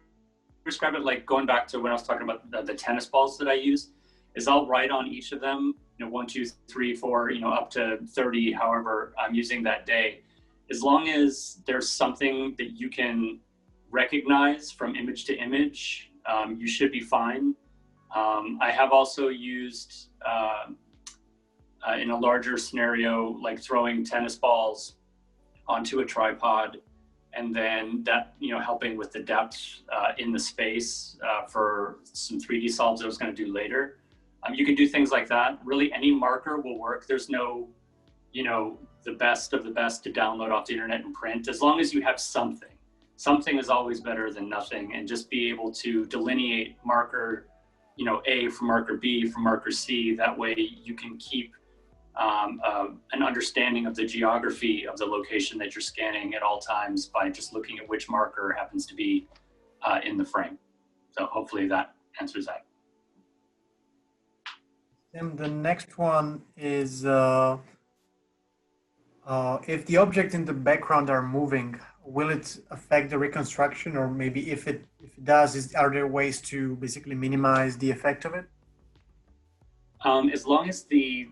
describe it, like going back to when I was talking about the tennis balls that I use, is I'll write on each of them, 1, 2, 3, 4, up to 30, however I'm using that day. As long as there's something that you can recognize from image to image, you should be fine. I have also used, in a larger scenario, like throwing tennis balls onto a tripod, and then that, helping with the depth in the space for some 3D solves I was going to do later. You can do things like that. Really, any marker will work. There's no, the best of the best to download off the internet and print. As long as you have something. Something is always better than nothing, and just be able to delineate marker, A from marker B from marker C. That way you can keep an understanding of the geography of the location that you're scanning at all times by just looking at which marker happens to be in the frame. So hopefully that answers that. And the next one is if the objects in the background are moving, will it affect the reconstruction? Or maybe if it does, are there ways to basically minimize the effect of it? As long as the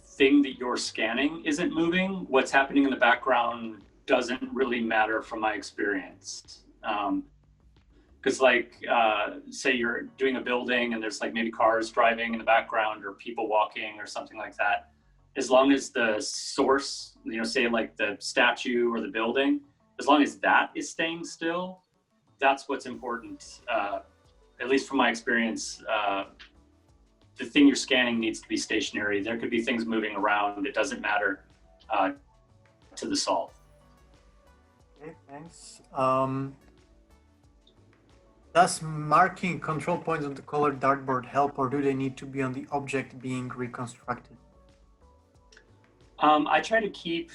thing that you're scanning isn't moving, what's happening in the background doesn't really matter from my experience. Because say you're doing a building and there's like maybe cars driving in the background or people walking or something like that. As long as the source, say like the statue or the building, as long as that is staying still, that's what's important. At least from my experience, the thing you're scanning needs to be stationary. There could be things moving around. It doesn't matter to the solve. Okay, thanks. Does marking control points on the colored dartboard help, or do they need to be on the object being reconstructed? I try to keep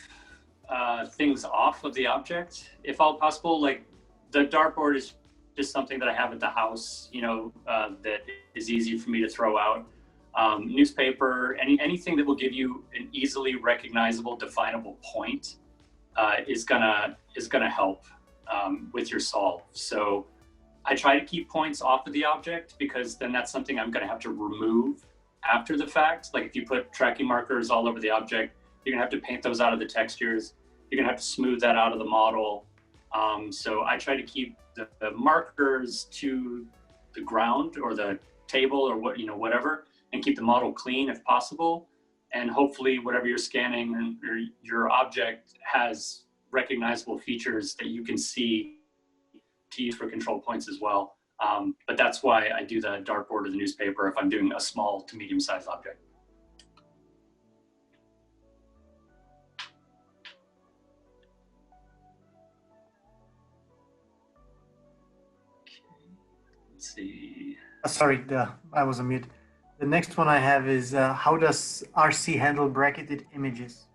things off of the object, if all possible. Like the dartboard is just something that I have at the house, that is easy for me to throw out. Newspaper, anything that will give you an easily recognizable, definable point is gonna help with your solve. So I try to keep points off of the object, because then that's something I'm gonna have to remove after the fact. Like if you put tracking markers all over the object, you're gonna have to paint those out of the textures. You're gonna have to smooth that out of the model. So I try to keep the markers to the ground or the table or whatever, and keep the model clean if possible. And hopefully whatever you're scanning or your object has recognizable features that you can see to use for control points as well. But that's why I do the dartboard or the newspaper if I'm doing a small to medium-sized object. Let's see. Sorry, I was on mute. The next one I have is how does RC handle bracketed images?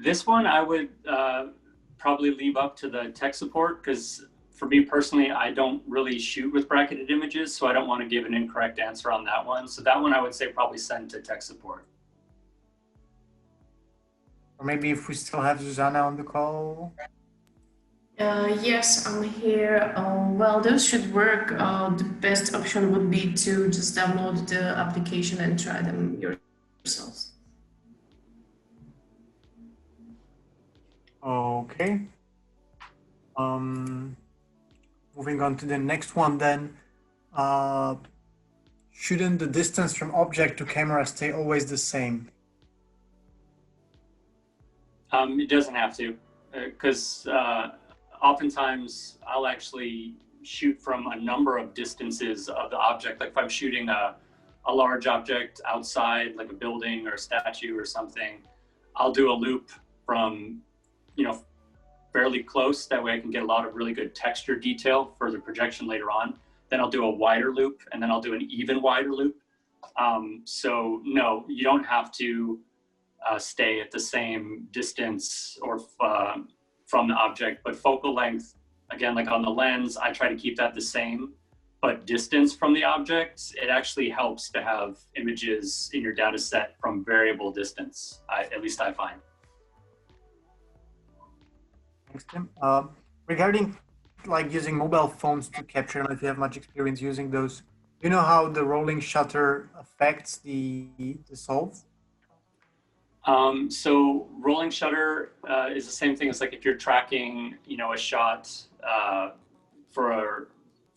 This one I would probably leave up to the tech support, because for me personally, I don't really shoot with bracketed images, so I don't want to give an incorrect answer on that one. So that one I would say probably send to tech support. Or maybe if we still have Susanna on the call. Yes, I'm here. Well, those should work. The best option would be to just download the application and try them yourselves. Okay. Moving on to the next one then. Shouldn't the distance from object to camera stay always the same? It doesn't have to, because oftentimes I'll actually shoot from a number of distances of the object. Like if I'm shooting a large object outside, like a building or a statue or something, I'll do a loop from, fairly close. That way I can get a lot of really good texture detail for the projection later on. Then I'll do a wider loop, and then I'll do an even wider loop. So no, you don't have to stay at the same distance or from the object, but focal length, again, like on the lens, I try to keep that the same. but distance from the object, it actually helps to have images in your data set from variable distance, at least I find. Thanks, Tim. Regarding like using mobile phones to capture, and if you have much experience using those, you know how the rolling shutter affects the solve? So rolling shutter is the same thing as like if you're tracking, a shot for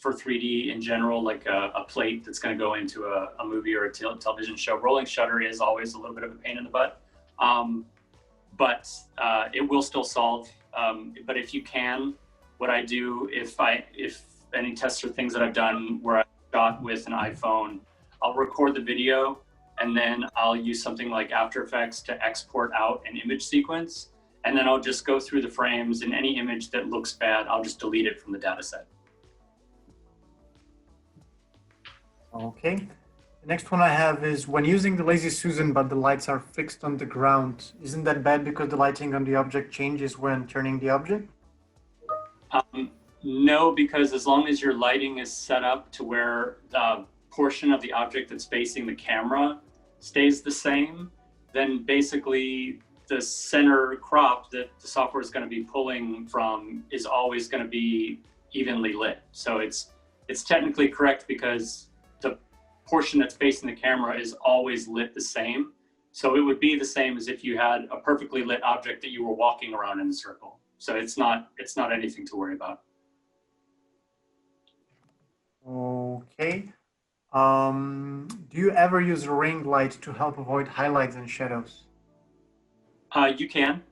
3D in general, like a plate that's going to go into a movie or a television show. Rolling shutter is always a little bit of a pain in the butt, but it will still solve. But if you can, what I do if any tests or things that I've done where I shot with an iPhone, I'll record the video and then I'll use something like After Effects to export out an image sequence. And then I'll just go through the frames, and any image that looks bad, I'll just delete it from the data set. Okay. The next one I have is when using the Lazy Susan, but the lights are fixed on the ground. Isn't that bad because the lighting on the object changes when turning the object? No, because as long as your lighting is set up to where the portion of the object that's facing the camera stays the same, then basically the center crop that the software is going to be pulling from is always going to be evenly lit. So it's technically correct because the portion that's facing the camera is always lit the same. So it would be the same as if you had a perfectly lit object that you were walking around in a circle. So it's not anything to worry about. Okay. Do you ever use a ring light to help avoid highlights and shadows? You can.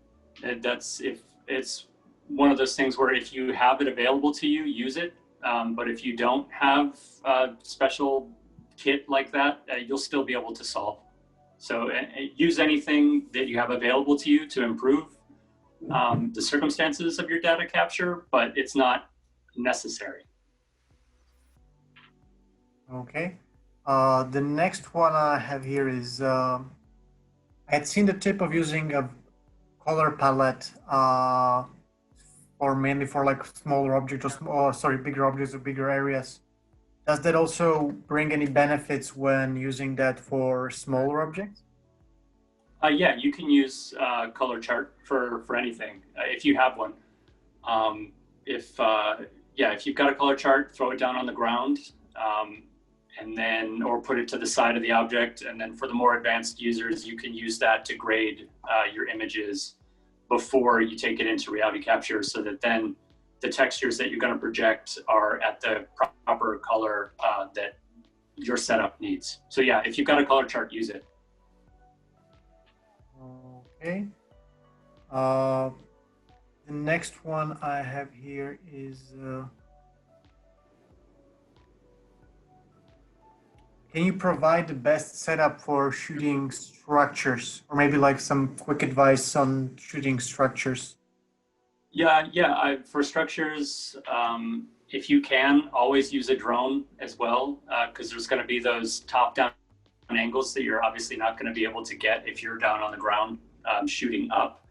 It's one of those things where if you have it available to you, use it. But if you don't have a special kit like that, you'll still be able to solve. So use anything that you have available to you to improve the circumstances of your data capture, but it's not necessary. Okay. The next one I have here is I had seen the tip of using a color palette mainly for like smaller objects or bigger objects or bigger areas. Does that also bring any benefits when using that for smaller objects? Yeah, you can use color chart for anything if you have one. If you've got a color chart, throw it down on the ground. And then, or put it to the side of the object. And then for the more advanced users, you can use that to grade your images before you take it into RealityCapture, so that then the textures that you're going to project are at the proper color that your setup needs. So yeah, if you've got a color chart, use it. Okay. The next one I have here is can you provide the best setup for shooting structures, or maybe like some quick advice on shooting structures? Yeah. For structures, if you can, always use a drone as well, because there's going to be those top-down angles that you're obviously not going to be able to get if you're down on the ground shooting up.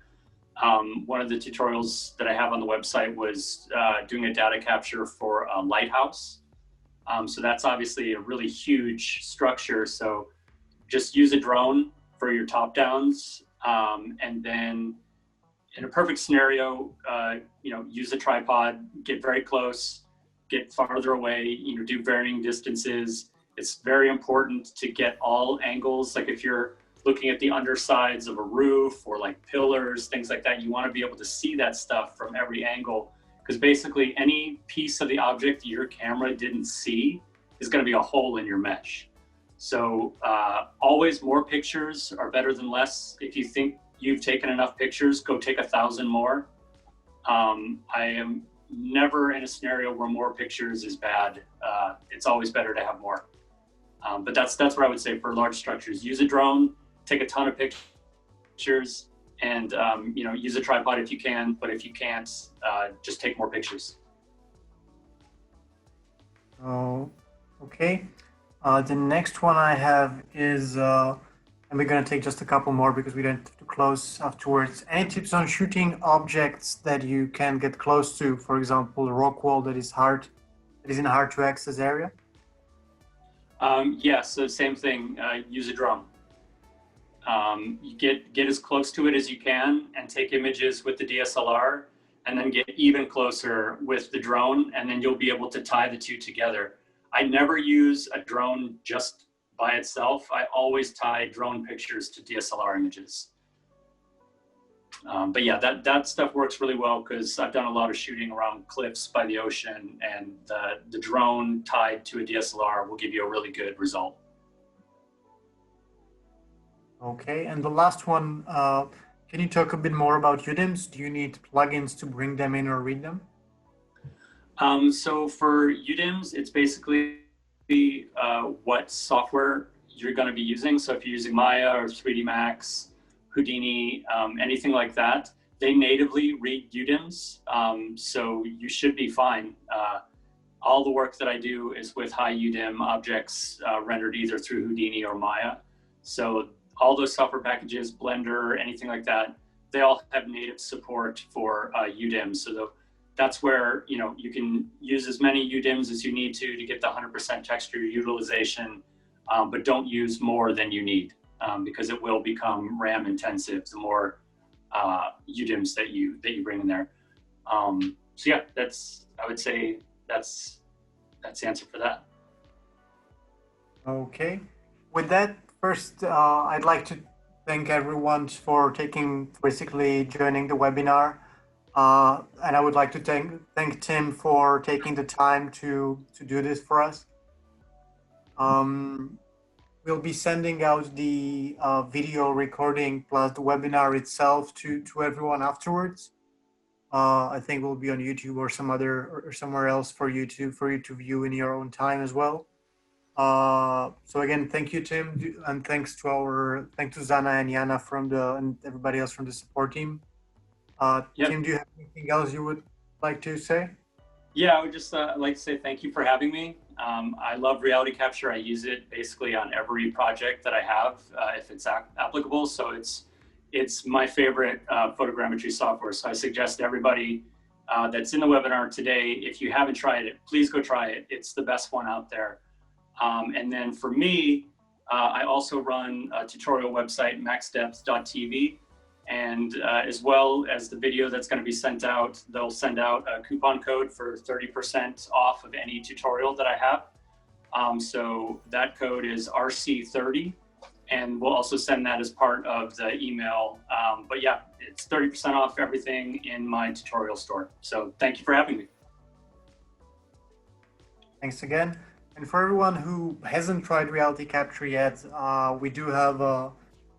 One of the tutorials that I have on the website was doing a data capture for a lighthouse. So that's obviously a really huge structure. So just use a drone for your top downs. And then in a perfect scenario, use a tripod, get very close, get farther away, do varying distances. It's very important to get all angles. Like if you're looking at the undersides of a roof or like pillars, things like that, you want to be able to see that stuff from every angle. Because basically any piece of the object your camera didn't see is going to be a hole in your mesh. So always more pictures are better than less. If you think you've taken enough pictures, go take 1,000 more. I am never in a scenario where more pictures is bad. It's always better to have more. But that's what I would say for large structures. Use a drone, take a ton of pictures, and use a tripod if you can, but if you can't, just take more pictures. Oh, okay. The next one I have is, and we're going to take just a couple more because we don't have to close afterwards. Any tips on shooting objects that you can get close to? For example, a rock wall that is it is in a hard to access area? Yeah, so same thing, use a drone. You get as close to it as you can and take images with the DSLR, and then get even closer with the drone, and then you'll be able to tie the two together. I never use a drone just by itself. I always tie drone pictures to DSLR images. But yeah, that stuff works really well because I've done a lot of shooting around cliffs by the ocean, and the drone tied to a DSLR will give you a really good result. Okay, and the last one, can you talk a bit more about UDIMs? Do you need plugins to bring them in or read them? So for UDIMs, it's basically what software you're going to be using. So if you're using Maya or 3D Max, Houdini, anything like that, they natively read UDIMs. So you should be fine. All the work that I do is with high UDIM objects rendered either through Houdini or Maya. So all those software packages, Blender, anything like that, they all have native support for UDIMs. So that's where you can use as many UDIMs as you need to get the 100% texture utilization, but don't use more than you need because it will become RAM intensive the more UDIMs that you bring in there. So yeah, I would say that's the answer for that. Okay, with that, first, I'd like to thank everyone for basically joining the webinar. And I would like to thank Tim for taking the time to do this for us. We'll be sending out the video recording plus the webinar itself to everyone afterwards. I think we'll be on YouTube or somewhere else for you to view in your own time as well. So again, thank you, Tim, and thanks to Zana and Yana and everybody else from the support team. Yep. Tim, do you have anything else you would like to say? Yeah, I would just like to say thank you for having me. I love RealityCapture. I use it basically on every project that I have, if it's applicable. So it's my favorite photogrammetry software. So I suggest everybody that's in the webinar today, if you haven't tried it, please go try it. It's the best one out there. And then for me, I also run a tutorial website, maxdepth.tv. And as well as the video that's going to be sent out, they'll send out a coupon code for 30% off of any tutorial that I have. So that code is RC30, and we'll also send that as part of the email. But yeah, it's 30% off everything in my tutorial store. So thank you for having me. Thanks again. And for everyone who hasn't tried RealityCapture yet, we do have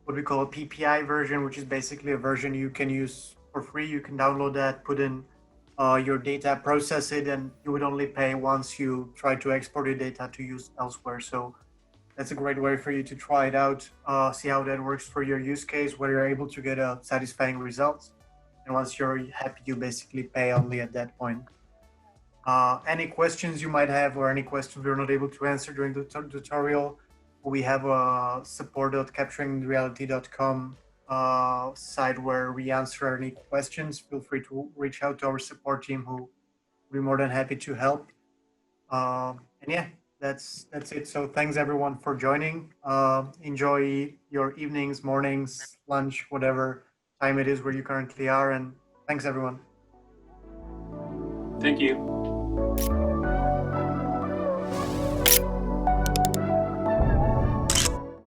what we call a PPI version, which is basically a version you can use for free. You can download that, put in your data, process it, and you would only pay once you try to export your data to use elsewhere. So that's a great way for you to try it out, see how that works for your use case, where you're able to get satisfying results. And once you're happy, you basically pay only at that point. Any questions you might have, or any questions we're not able to answer during the tutorial, we have a support.capturingreality.com site where we answer any questions. Feel free to reach out to our support team, who will be more than happy to help. And yeah, that's it. So thanks everyone for joining. Enjoy your evenings, mornings, lunch, whatever time it is where you currently are. And thanks everyone. Thank you.